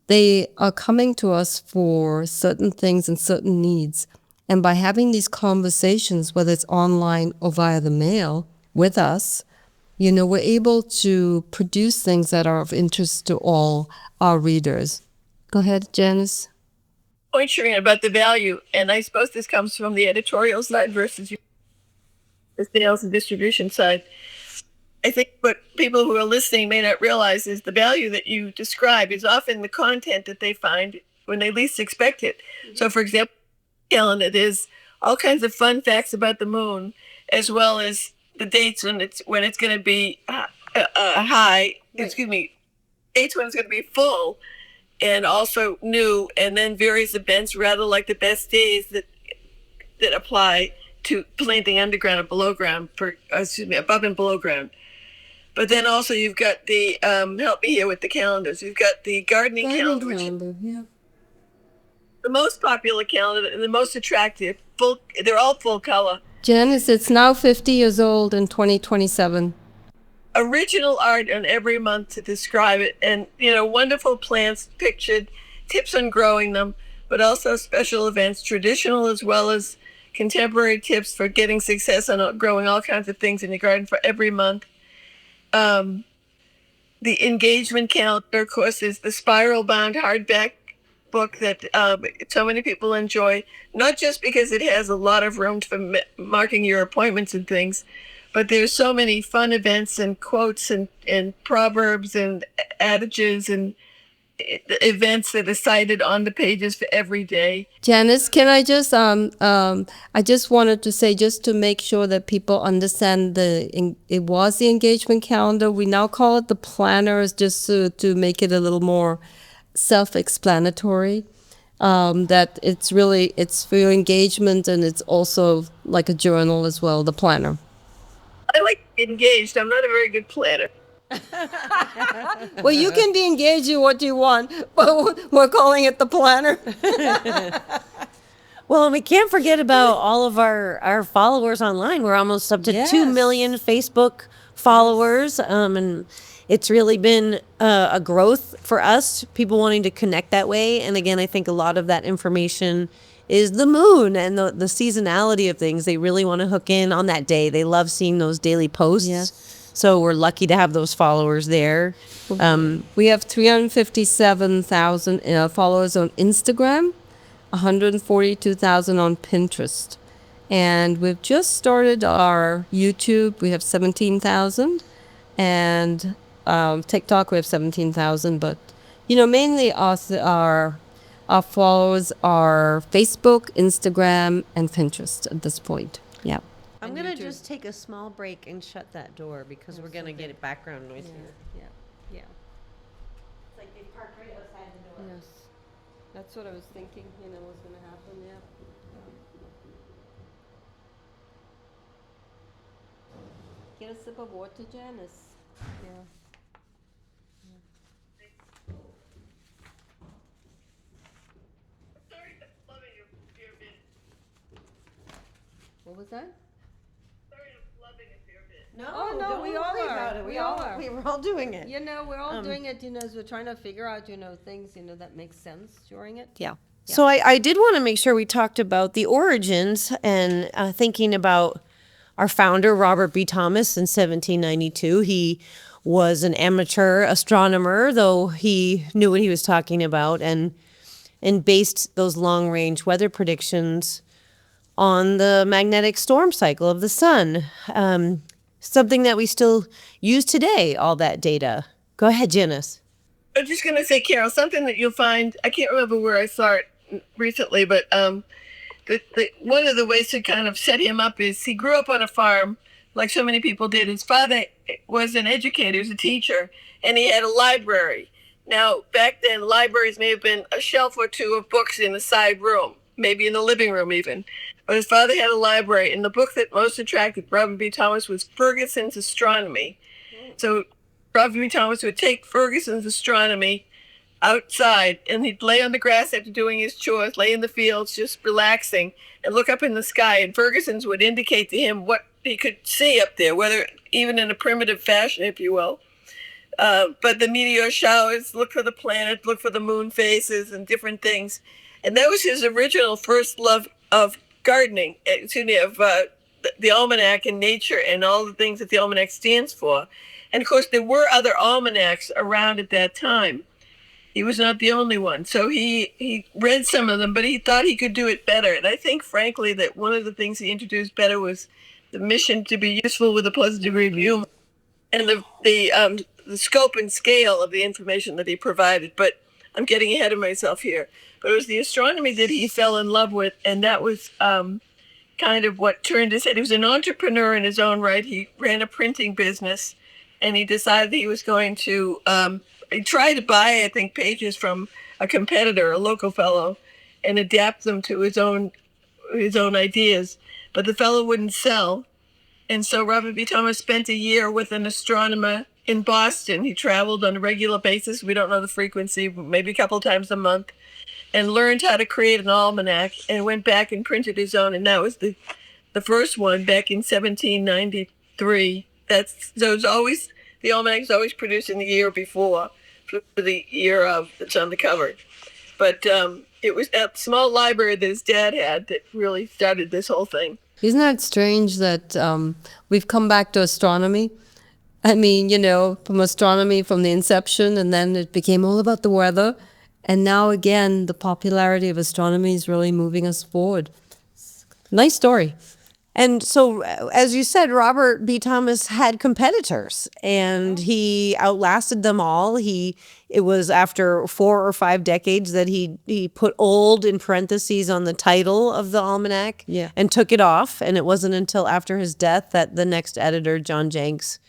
they are coming to us for certain things and certain needs. And by having these conversations, whether it's online or via the mail with us, we're able to produce things that are of interest to all our readers. Go ahead, Janice. Point, Shireen, about the value, and I suppose this comes from the editorial side versus the sales and distribution side. I think what people who are listening may not realize is the value that you describe is often the content that they find when they least expect it. So, for example, calendar, there's all kinds of fun facts about the moon, as well as the dates when it's going to be high. Right. Excuse me, dates when it's going to be full, and also new, and then various events, rather like the best days that apply to planting underground or below ground, above and below ground. But then also you've got the help me here with the calendars. You've got the gardening calendar, yeah. The most popular calendar and the most attractive. They're all full color. Janice, it's now 50 years old in 2027. Original art on every month to describe it, and wonderful plants pictured, tips on growing them, but also special events, traditional as well as contemporary tips for getting success on growing all kinds of things in your garden for every month. The engagement calendar, of course, is the spiral-bound hardback book that so many people enjoy, not just because it has a lot of room for marking your appointments and things, but there's so many fun events and quotes and proverbs and adages and events that are cited on the pages for every day. Janice, can I just I just wanted to say, just to make sure that people understand, it was the engagement calendar. We now call it the planners, just to make it a little more self-explanatory. That it's for your engagement, and it's also like a journal as well, the planner. I like engaged. I'm not a very good planner. Well, you can be engaged in what you want, but we're calling it the planner. Well, and we can't forget about all of our followers online. We're almost up to 2 million Facebook followers, and it's really been a growth for us, people wanting to connect that way. And again, I think a lot of that information is the moon and the seasonality of things. They really want to hook in on that day. They love seeing those daily posts. Yes. So we're lucky to have those followers there. We have 357,000 followers on Instagram, 142,000 on Pinterest. And we've just started our YouTube. We have 17,000. And TikTok, we have 17,000. But, mainly our followers are Facebook, Instagram, and Pinterest at this point. Yeah. I'm going to just take a small break and shut that door because we're going to get background noise here. Yeah. It's like they parked right outside the door. Yes. That's what I was thinking, was going to happen, yeah. Get a sip of water, Janice. Yeah. Sorry, I'm loving your bit. What was that? Sorry, I'm loving your bit. No, Oh, no, don't we all worry are. about it. We all are. We're all doing it. We're all doing it, as we're trying to figure out, things, that make sense during it. Yeah. So I did want to make sure we talked about the origins and thinking about our founder, Robert B. Thomas, in 1792. He was an amateur astronomer, though he knew what he was talking about, and based those long-range weather predictions on the magnetic storm cycle of the sun. Something that we still use today, all that data. Go ahead, Janice. I'm just going to say, Carol, something that you'll find, I can't remember where I saw it recently, but one of the ways to kind of set him up is he grew up on a farm, like so many people did. His father was an educator, he was a teacher, and he had a library. Now, back then, libraries may have been a shelf or two of books in a side room, maybe in the living room even. But his father had a library, and the book that most attracted Robert B. Thomas was Ferguson's Astronomy. So Robert B. Thomas would take Ferguson's Astronomy outside, and he'd lay on the grass after doing his chores, lay in the fields, just relaxing, and look up in the sky. And Ferguson's would indicate to him what he could see up there, whether even in a primitive fashion, if you will. But the meteor showers, look for the planets, look for the moon phases and different things. And that was his original first love of gardening, the almanac and nature and all the things that the almanac stands for. And of course, there were other almanacs around at that time. He was not the only one. So he read some of them, but he thought he could do it better. And I think, frankly, that one of the things he introduced better was the mission to be useful with a pleasant degree of humor and the scope and scale of the information that he provided. But I'm getting ahead of myself here. But it was the astronomy that he fell in love with, and that was kind of what turned his head. He was an entrepreneur in his own right. He ran a printing business, and he decided he was going to. He tried to buy, I think, pages from a competitor, a local fellow, and adapt them to his own ideas. But the fellow wouldn't sell, and so Robert B. Thomas spent a year with an astronomer in Boston. He traveled on a regular basis. We don't know the frequency, maybe a couple times a month, and learned how to create an almanac, and went back and printed his own. And that was the first one back in 1793. So it's always, the almanac is always produced in the year before, for the year of that's on the cover. But it was that small library that his dad had that really started this whole thing. Isn't that strange that we've come back to astronomy? I mean, from astronomy from the inception, and then it became all about the weather. And now again, the popularity of astronomy is really moving us forward. Nice story. And so, as you said, Robert B. Thomas had competitors, and he outlasted them all. It was after 4 or 5 decades that he put old in parentheses on the title of the almanac, and took it off. And it wasn't until after his death that the next editor, John Jenks,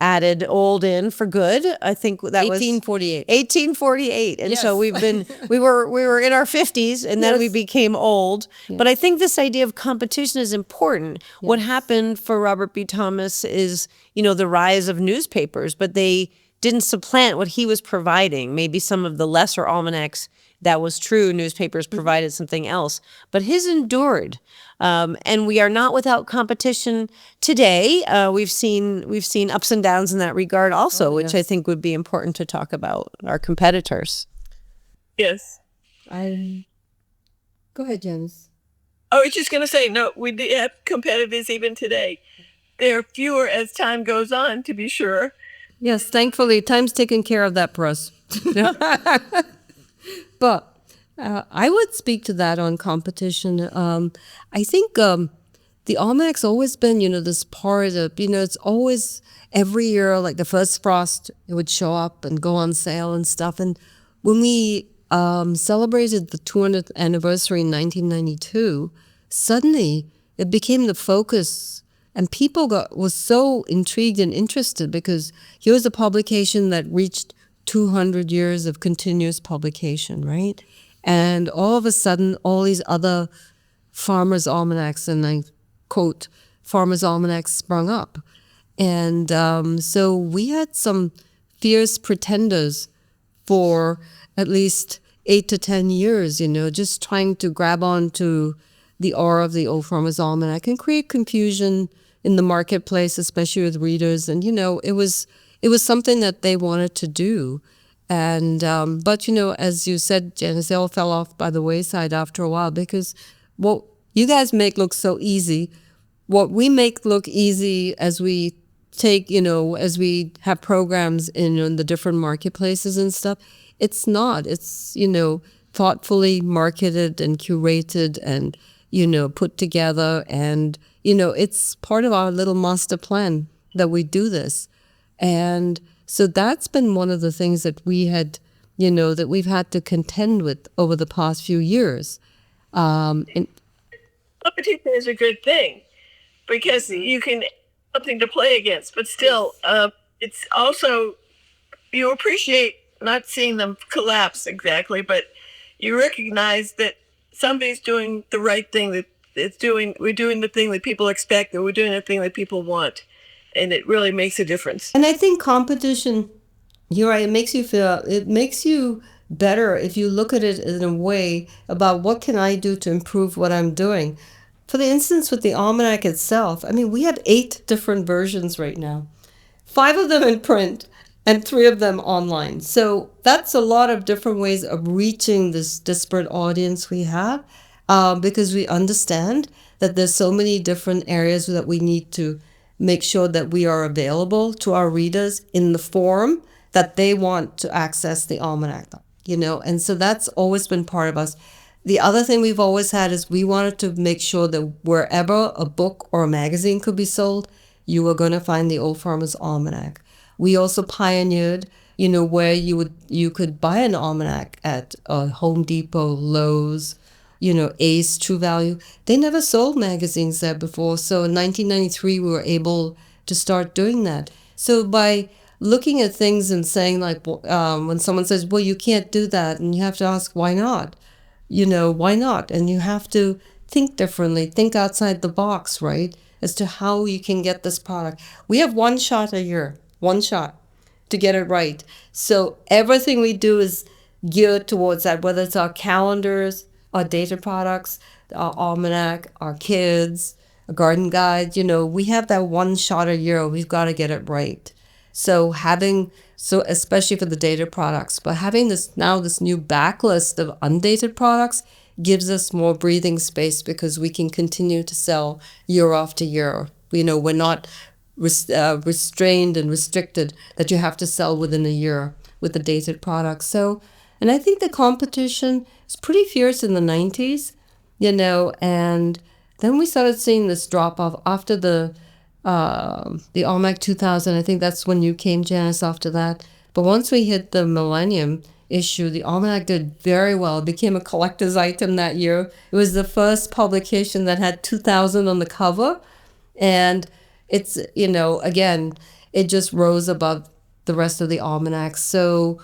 added old in for good. I think that 1848. 1848. And yes. So we were in our 50s, and then we became old. Yes. But I think this idea of competition is important. Yes. What happened for Robert B. Thomas is, the rise of newspapers, but they didn't supplant what he was providing. Maybe some of the lesser almanacs, that was true. Newspapers provided something else, but his endured. And we are not without competition today. We've seen ups and downs in that regard also, which I think would be important to talk about, our competitors. Yes. Go ahead, Janice. I was just going to say, no, we have competitors even today. There are fewer as time goes on, to be sure. Yes, thankfully, time's taken care of that for us. But I would speak to that on competition. I think the almanac's always been, this part of, it's always every year, like the first frost, it would show up and go on sale and stuff. And when we celebrated the 200th anniversary in 1992, suddenly it became the focus. And people was so intrigued and interested because here was a publication that reached 200 years of continuous publication, right? And all of a sudden, all these other farmers' almanacs, and I quote, farmers' almanacs sprung up. And so we had some fierce pretenders for at least 8 to 10 years, just trying to grab onto the aura of the old farmer's almanac and create confusion in the marketplace, especially with readers. And, it was something that they wanted to do. And, but, as you said, Janice, they all fell off by the wayside after a while because what you guys make look so easy, what we make look easy as we take, as we have programs in the different marketplaces and stuff, it's not. It's, thoughtfully marketed and curated and, put together. And, it's part of our little master plan that we do this. And so that's been one of the things that we had, that we've had to contend with over the past few years. Competition is a good thing because you can have something to play against, but still, it's also, you appreciate not seeing them collapse exactly, but you recognize that somebody's doing the right thing, that we're doing the thing that people expect, or we're doing the thing that people want. And it really makes a difference. And I think competition, you're right, it makes you better if you look at it in a way about what can I do to improve what I'm doing. For the instance with the almanac itself, we have 8 different versions right now. 5 of them in print and 3 of them online. So that's a lot of different ways of reaching this disparate audience we have. because we understand that there's so many different areas that we need to make sure that we are available to our readers in the form that they want to access the almanac, and so that's always been part of us. The other thing we've always had is we wanted to make sure that wherever a book or a magazine could be sold, you were going to find the Old Farmer's Almanac. We also pioneered, where you could buy an almanac at Home Depot, Lowe's, Ace, True Value. They never sold magazines there before. So in 1993, we were able to start doing that. So by looking at things and saying, like, when someone says, well, you can't do that, and you have to ask, why not? Why not? And you have to think differently, think outside the box, right? As to how you can get this product. We have one shot a year, one shot to get it right. So everything we do is geared towards that, whether it's our calendars, our data products, our almanac, our kids, a garden guide. We have that one shot a year. We've got to get it right. So especially for the data products, but having this new backlist of undated products gives us more breathing space because we can continue to sell year after year. We're not restrained and restricted that you have to sell within a year with the dated products. So, and I think the competition is pretty fierce in the 90s, and then we started seeing this drop off after the Almanac 2000. I think that's when you came, Janice, after that. But once we hit the millennium issue, the Almanac did very well. It became a collector's item that year. It was the first publication that had 2000 on the cover. And it's, again, it just rose above the rest of the almanacs. So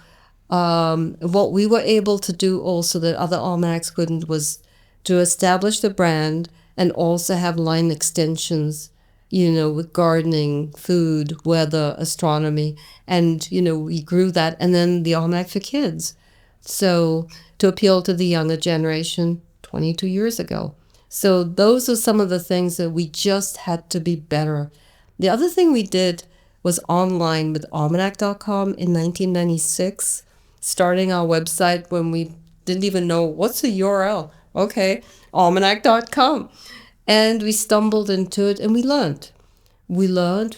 what we were able to do also that other almanacs couldn't was to establish the brand and also have line extensions, with gardening, food, weather, astronomy. And, we grew that. And then the Almanac for Kids. So to appeal to the younger generation 22 years ago. So those are some of the things that we just had to be better. The other thing we did was online with almanac.com in 1996, starting our website when we didn't even know what's the URL. Okay, almanac.com. And we stumbled into it and we learned. We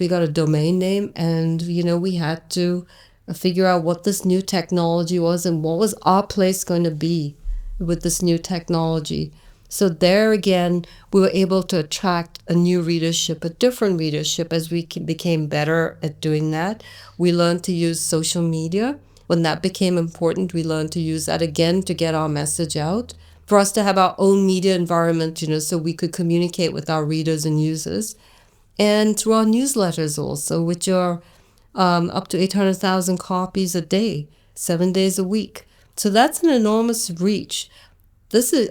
got a domain name, and, we had to figure out what this new technology was and what was our place going to be with this new technology. So there again, we were able to attract a new readership, a different readership as we became better at doing that. We learned to use social media. When that became important, we learned to use that again to get our message out. For us to have our own media environment, so we could communicate with our readers and users. And through our newsletters also, which are up to 800,000 copies a day, 7 days a week. So that's an enormous reach.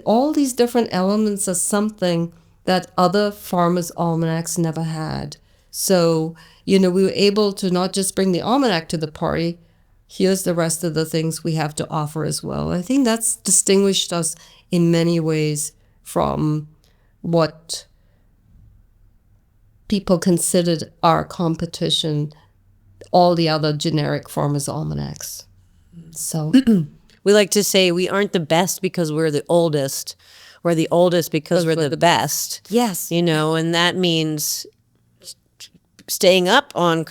All these different elements are something that other farmers' almanacs never had. So, we were able to not just bring the almanac to the party, here's the rest of the things we have to offer as well. I think that's distinguished us in many ways from what people considered our competition, all the other generic farmers' almanacs. So we like to say we aren't the best because we're the oldest. We're the oldest because we're the best. Yes. And that means staying up on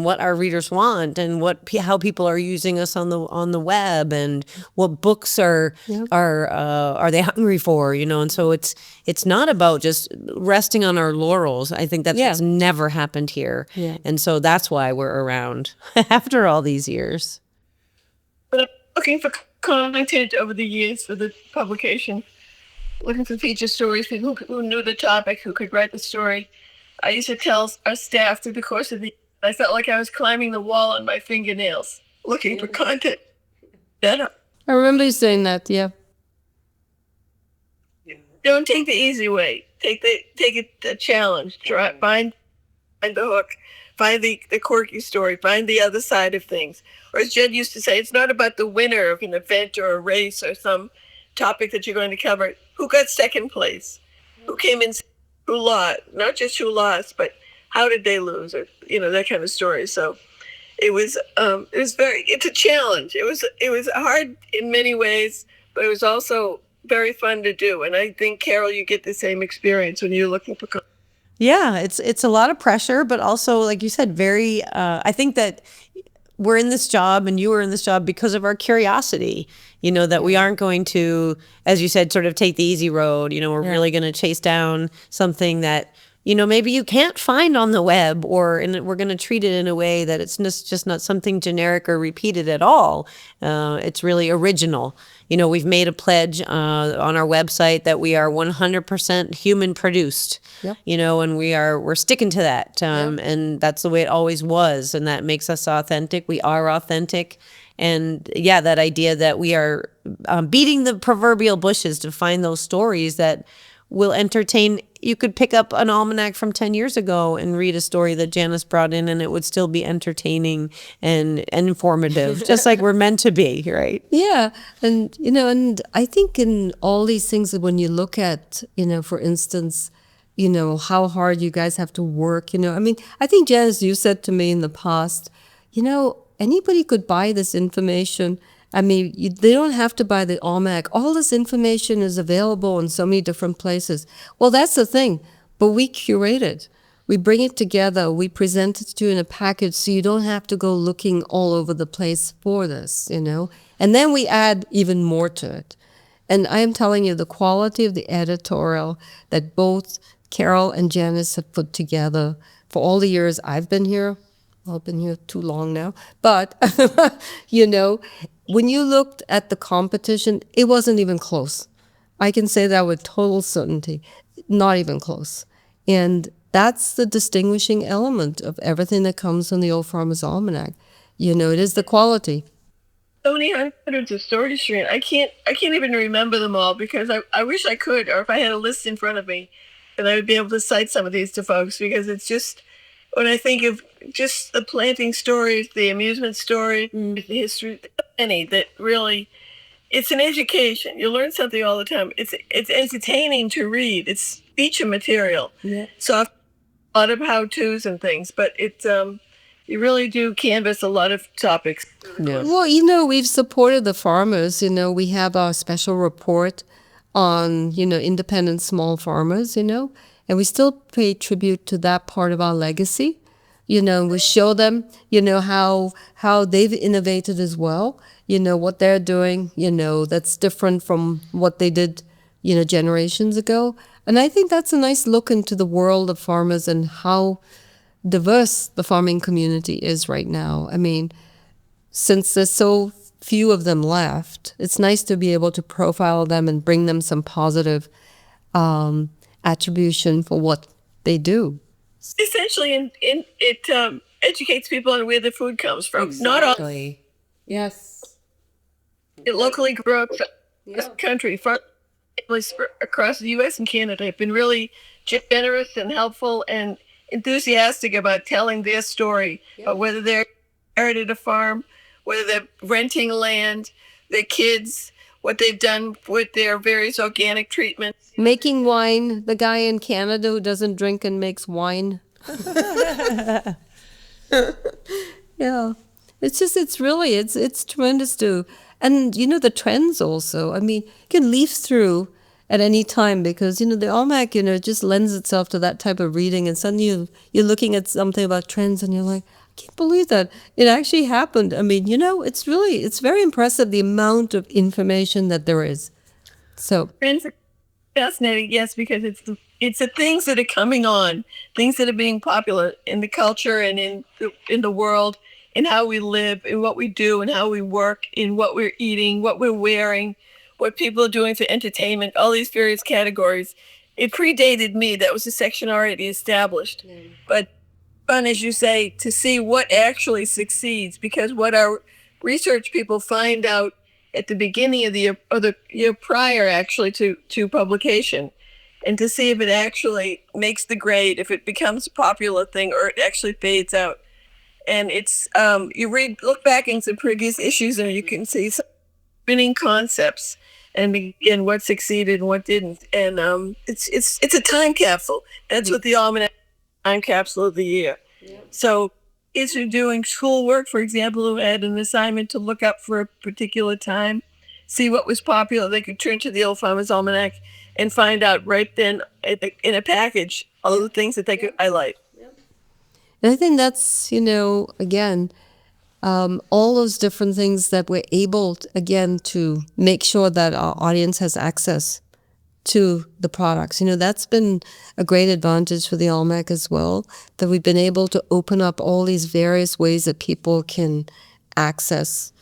what our readers want and how people are using us on the web and what books are they hungry for, and so it's not about just resting on our laurels. I think that's what's never happened here. Yeah. And so that's why we're around after all these years. But I'm looking for content over the years for the publication, looking for feature stories, people who knew the topic, who could write the story. I used to tell our staff through the course of the year, I felt like I was climbing the wall on my fingernails, looking for content. I remember you saying that, yeah. Don't take the easy way. Take the challenge. Find the hook. Find the quirky story. Find the other side of things. Or as Jen used to say, it's not about the winner of an event or a race or some topic that you're going to cover. Who got second place? Who came in? Who lost? Not just who lost, but how did they lose? Or that kind of story. So it was it's a challenge. It was hard in many ways, but it was also very fun to do. And I think, Carol, you get the same experience when you look up a. Yeah, it's a lot of pressure, but also, like you said, very. I think that we're in this job and you were in this job because of our curiosity. You know that we aren't going to, as you said, sort of take the easy road. You know, we're really going to chase down something that maybe you can't find on the web, and we're going to treat it in a way that it's just not something generic or repeated at all. It's really original. We've made a pledge on our website that we are 100% human produced. Yep. And we're sticking to that. And that's the way it always was, and that makes us authentic. We are authentic. And yeah, that idea that we are beating the proverbial bushes to find those stories that will entertain. You could pick up an almanac from 10 years ago and read a story that Janice brought in, and it would still be entertaining and informative, just like we're meant to be, right? Yeah. And I think in all these things, when you look at, for instance, how hard you guys have to work, I mean, I think, Janice, you said to me in the past, anybody could buy this information. I mean, they don't have to buy the almanac. All this information is available in so many different places. Well, that's the thing. But we curate it. We bring it together. We present it to you in a package so you don't have to go looking all over the place for this, And then we add even more to it. And I am telling you, the quality of the editorial that both Carol and Janice have put together for all the years I've been here. Well, I've been here too long now. But, when you looked at the competition, it wasn't even close. I can say that with total certainty. Not even close. And that's the distinguishing element of everything that comes from the Old Farmer's Almanac. It is the quality. So many hundreds of stories, Shereen. I can't even remember them all because I wish I could, or if I had a list in front of me, then I would be able to cite some of these to folks, because it's just, when I think of just the planting stories, the amusement stories, the history, any that really, it's an education. You learn something all the time. It's entertaining to read. It's feature material. Yeah. So a lot of how-tos and things, but it's you really do canvas a lot of topics. Yeah. Well, we've supported the farmers. We have our special report on, independent small farmers, and we still pay tribute to that part of our legacy. We show them, how they've innovated as well, what they're doing, that's different from what they did, generations ago. And I think that's a nice look into the world of farmers and how diverse the farming community is right now. I mean, since there's so few of them left, it's nice to be able to profile them and bring them some positive attribution for what they do. Essentially, it educates people on where the food comes from. Exactly. Not all. Yes. It locally grows across the country. Families across the U.S. and Canada have been really generous and helpful and enthusiastic about telling their story, whether they're inherited a farm, whether they're renting land, their kids, what they've done with their various organic treatments. Making wine, the guy in Canada who doesn't drink and makes wine. Yeah. It's tremendous too. And, the trends also. I mean, you can leaf through at any time because, the Almanac, it just lends itself to that type of reading. And suddenly you're looking at something about trends and you're like, I can't believe that it actually happened. I mean, it's very impressive, the amount of information that there is. So trends are fascinating, yes, because it's the things that are coming on, things that are being popular in the culture and in the world, in how we live, in what we do, and how we work, in what we're eating, what we're wearing, what people are doing for entertainment, all these various categories. It predated me. That was a section already established. But fun, as you say, to see what actually succeeds, because what our research people find out at the beginning of the year, or the year prior actually to publication, and to see if it actually makes the grade, if it becomes a popular thing, or it actually fades out. And it's look back in some previous issues and you can see some winning concepts and begin what succeeded and what didn't. And it's a time capsule. That's what the Almanac time capsule of the year. So kids who are doing schoolwork, for example, who had an assignment to look up for a particular time, see what was popular. They could turn to the Old Farmer's Almanac and find out right then in a package all the things that they could highlight. And I think that's, again, all those different things that we're able, again, to make sure that our audience has access to the products. That's been a great advantage for the Almanac as well, that we've been able to open up all these various ways that people can access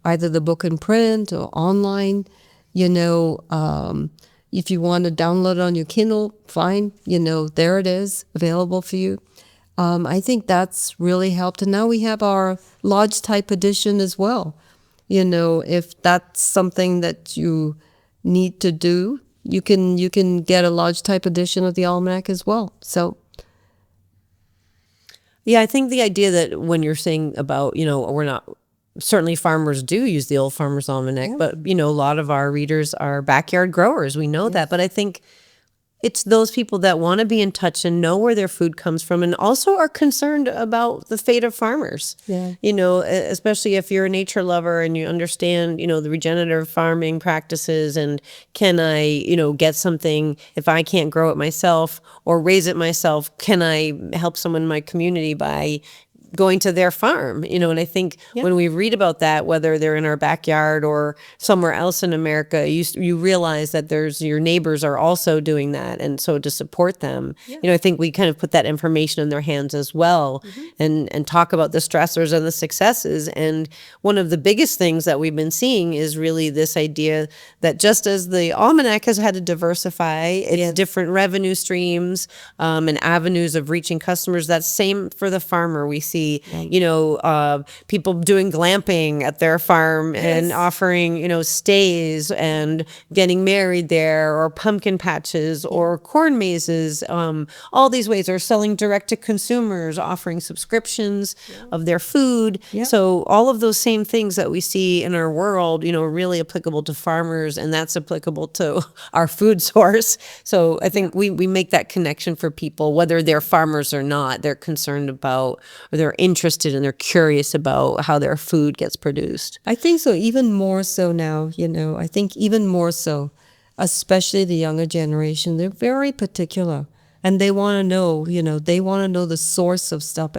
either the book in print or online. If you want to download it on your Kindle, fine, there it is, available for you. I think that's really helped. And now we have our large type edition as well. If that's something that you need to do, you can get a large type edition of the Almanac as well. So, yeah, I think the idea that when you're saying about, we're not, certainly farmers do use the Old Farmer's Almanac, but, a lot of our readers are backyard growers. We know that. But I think it's those people that want to be in touch and know where their food comes from and also are concerned about the fate of farmers. Yeah. Especially if you're a nature lover and you understand, the regenerative farming practices and can I, get something if I can't grow it myself or raise it myself, can I help someone in my community by going to their farm, and I think when we read about that, whether they're in our backyard or somewhere else in America, you realize that your neighbors are also doing that. And so to support them, I think we kind of put that information in their hands as well and talk about the stressors and the successes. And one of the biggest things that we've been seeing is really this idea that just as the Almanac has had to diversify its different revenue streams and avenues of reaching customers, that's same for the farmer. We see people doing glamping at their farm and offering, stays and getting married there, or pumpkin patches or corn mazes. All these ways are selling direct to consumers, offering subscriptions of their food. So all of those same things that we see in our world, really applicable to farmers, and that's applicable to our food source. So I think we make that connection for people, whether they're farmers or not. They're concerned about, or they're interested and they're curious about how their food gets produced. I think so, even more so now, I think even more so, especially the younger generation, they're very particular and they want to know, they want to know the source of stuff.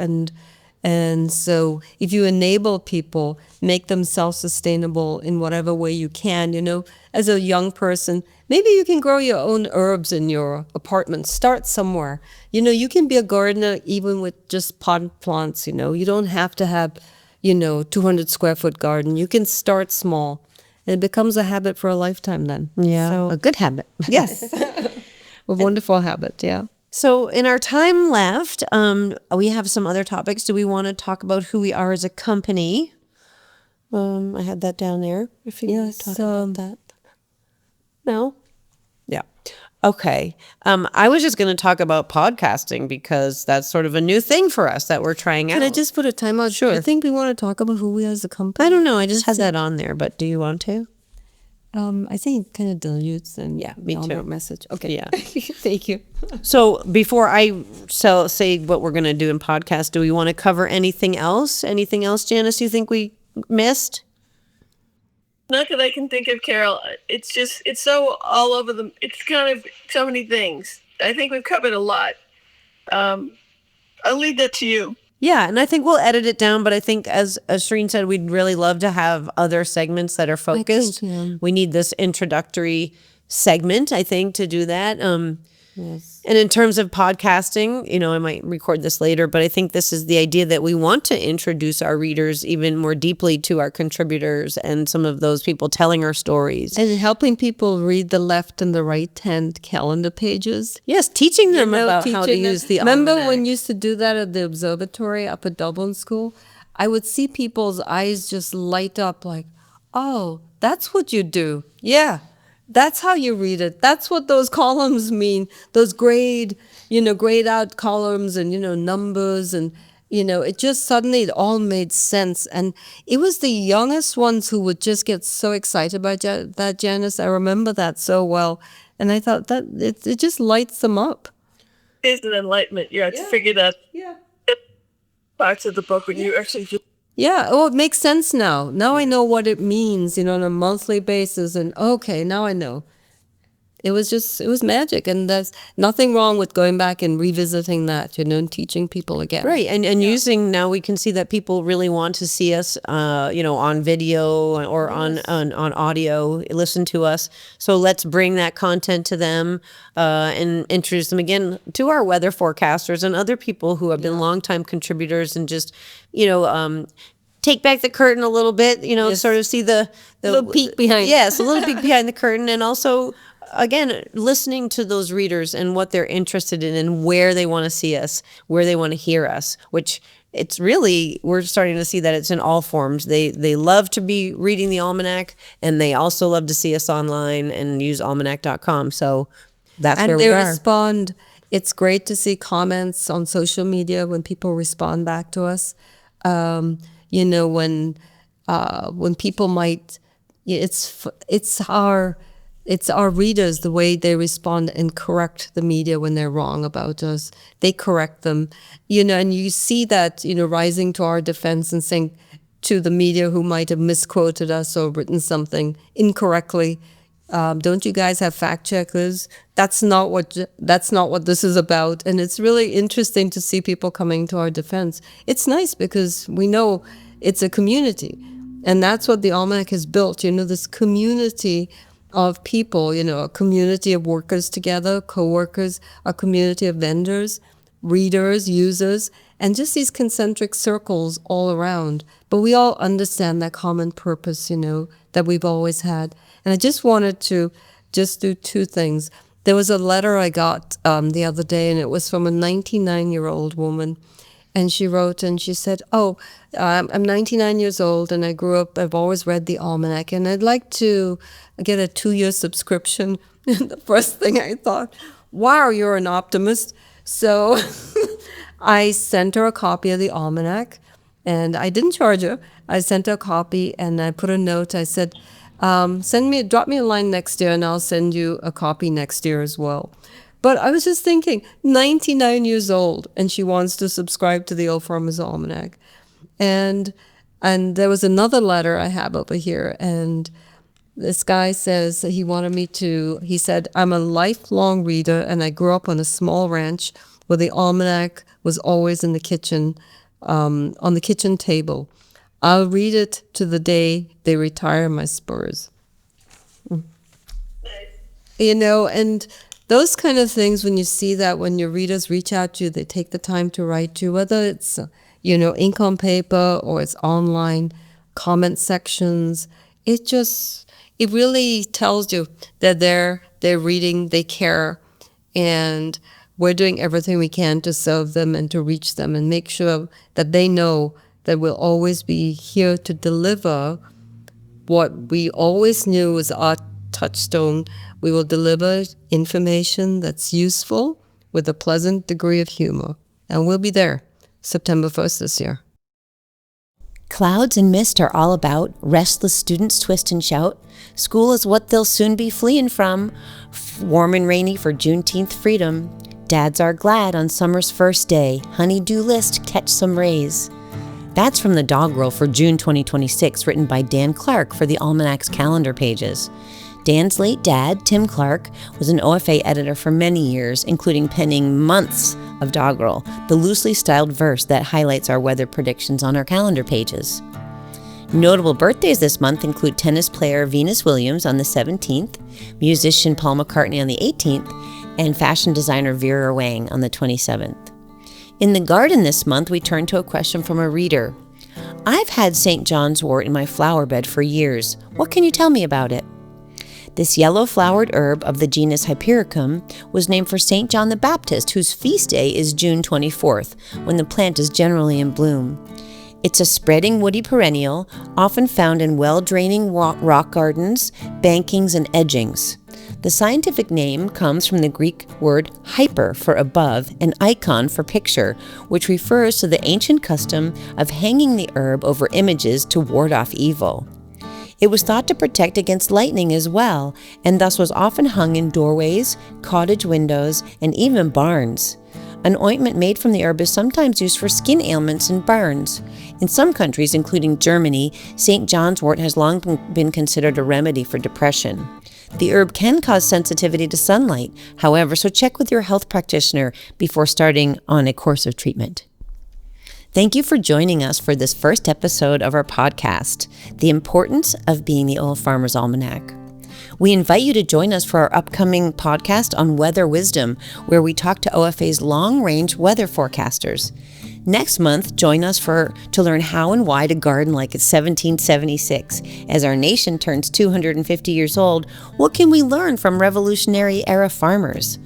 And so if you enable people, make them self-sustainable in whatever way you can, as a young person, maybe you can grow your own herbs in your apartment. Start somewhere. You can be a gardener even with just potted plants, You don't have to have, 200 square foot garden. You can start small. And it becomes a habit for a lifetime then. Yeah, so, a good habit. Yes. A wonderful habit, yeah. So in our time left, we have some other topics. Do we want to talk about who we are as a company? I had that down there. If you want to talk about that. No? Yeah. Okay. I was just going to talk about podcasting because that's sort of a new thing for us that we're trying out. Can I just put a time out? Sure. I think we want to talk about who we are as a company. I don't know. I just had that on there, but do you want to? I think it kind of dilutes and me too. Message. Okay. Yeah. Thank you. So before I say what we're going to do in podcast, do we want to cover anything else? Anything else, Janice, you think we missed? Not that I can think of, Carol. It's so all over it's kind of so many things. I think we've covered a lot. I'll leave that to you. Yeah, and I think we'll edit it down, but I think as Shereen said, we'd really love to have other segments that are focused. We need this introductory segment, I think, to do that. Yes. And in terms of podcasting, I might record this later, but I think this is the idea that we want to introduce our readers even more deeply to our contributors and some of those people telling our stories. And helping people read the left and the right-hand calendar pages. Yes, teaching them about how to use the Remember Almanac. when you used to do that at the observatory up at Dublin School? I would see people's eyes just light up like, oh, that's what you do. Yeah. That's how you read it. That's what those columns mean. Those grayed out columns and, numbers and, it just suddenly it all made sense. And it was the youngest ones who would just get so excited by that, Janice. I remember that so well. And I thought that it just lights them up. It's an enlightenment. You have to figure that parts of the book when you actually just Yeah, oh, it makes sense now. Now I know what it means, on a monthly basis. And okay, now I know. It was magic. And there's nothing wrong with going back and revisiting that, and teaching people again. Right. And using, now we can see that people really want to see us, on video or on audio, listen to us. So let's bring that content to them and introduce them again to our weather forecasters and other people who have been longtime contributors, and just, take back the curtain a little bit, sort of see the little peek behind. Yes, a little peek behind the curtain, and also, again, listening to those readers and what they're interested in and where they want to see us, where they want to hear us, which it's really, we're starting to see that it's in all forms. They love to be reading the Almanac, and they also love to see us online and use almanac.com. So that's where we are. And they respond. It's great to see comments on social media when people respond back to us. When people might, it's our readers, the way they respond and correct the media when they're wrong about us. They correct them, and you see that, rising to our defense and saying to the media who might have misquoted us or written something incorrectly, don't you guys have fact checkers? That's not what this is about. And it's really interesting to see people coming to our defense. It's nice because we know it's a community, and that's what the Almanac has built. This community of people, a community of workers together, co-workers, a community of vendors, readers, users, and just these concentric circles all around. But we all understand that common purpose, that we've always had. And I just wanted to just do two things. There was a letter I got the other day, and it was from a 99-year-old woman. And she wrote and she said, I'm 99 years old, and I've always read the Almanac, and I'd like to get a 2-year subscription. And the first thing I thought, wow, you're an optimist. So I sent her a copy of the Almanac, and I didn't charge her. I sent her a copy, and I put a note. I said, drop me a line next year, and I'll send you a copy next year as well. But I was just thinking, 99 years old, and she wants to subscribe to the Old Farmer's Almanac. And there was another letter I have over here, and this guy says he said, I'm a lifelong reader, and I grew up on a small ranch where the Almanac was always in the kitchen, on the kitchen table. I'll read it to the day they retire my spurs. And those kind of things, when you see that, when your readers reach out to you, they take the time to write to you, whether it's, ink on paper or it's online, comment sections, it really tells you that they're reading, they care, and we're doing everything we can to serve them and to reach them and make sure that they know that we'll always be here to deliver what we always knew was our touchstone. We will deliver information that's useful with a pleasant degree of humor. And we'll be there September 1st this year. Clouds and mist are all about. Restless students twist and shout. School is what they'll soon be fleeing from. Warm and rainy for Juneteenth freedom. Dads are glad on summer's first day. Honey-do list, catch some rays. That's from the doggerel for June 2026, written by Dan Clark for the Almanac's calendar pages. Dan's late dad, Tim Clark, was an OFA editor for many years, including penning months of doggerel, the loosely styled verse that highlights our weather predictions on our calendar pages. Notable birthdays this month include tennis player Venus Williams on the 17th, musician Paul McCartney on the 18th, and fashion designer Vera Wang on the 27th. In the garden this month, we turn to a question from a reader. I've had St. John's wort in my flower bed for years. What can you tell me about it? This yellow-flowered herb of the genus Hypericum was named for St. John the Baptist, whose feast day is June 24th, when the plant is generally in bloom. It's a spreading woody perennial, often found in well-draining rock gardens, bankings, and edgings. The scientific name comes from the Greek word hyper for above and icon for picture, which refers to the ancient custom of hanging the herb over images to ward off evil. It was thought to protect against lightning as well, and thus was often hung in doorways, cottage windows, and even barns. An ointment made from the herb is sometimes used for skin ailments and burns. In some countries, including Germany, St. John's wort has long been considered a remedy for depression. The herb can cause sensitivity to sunlight, however, so check with your health practitioner before starting on a course of treatment. Thank you for joining us for this first episode of our podcast, The Importance of Being the Old Farmer's Almanac. We invite you to join us for our upcoming podcast on weather wisdom, where we talk to OFA's long-range weather forecasters. Next month, join us to learn how and why to garden like it's 1776. As our nation turns 250 years old, what can we learn from Revolutionary-era farmers?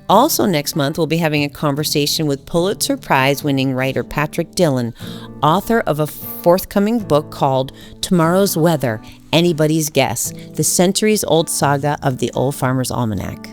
Also next month, we'll be having a conversation with Pulitzer Prize-winning writer Patrick Dillon, author of a forthcoming book called Tomorrow's Weather, Anybody's Guess, the centuries-old saga of the Old Farmer's Almanac.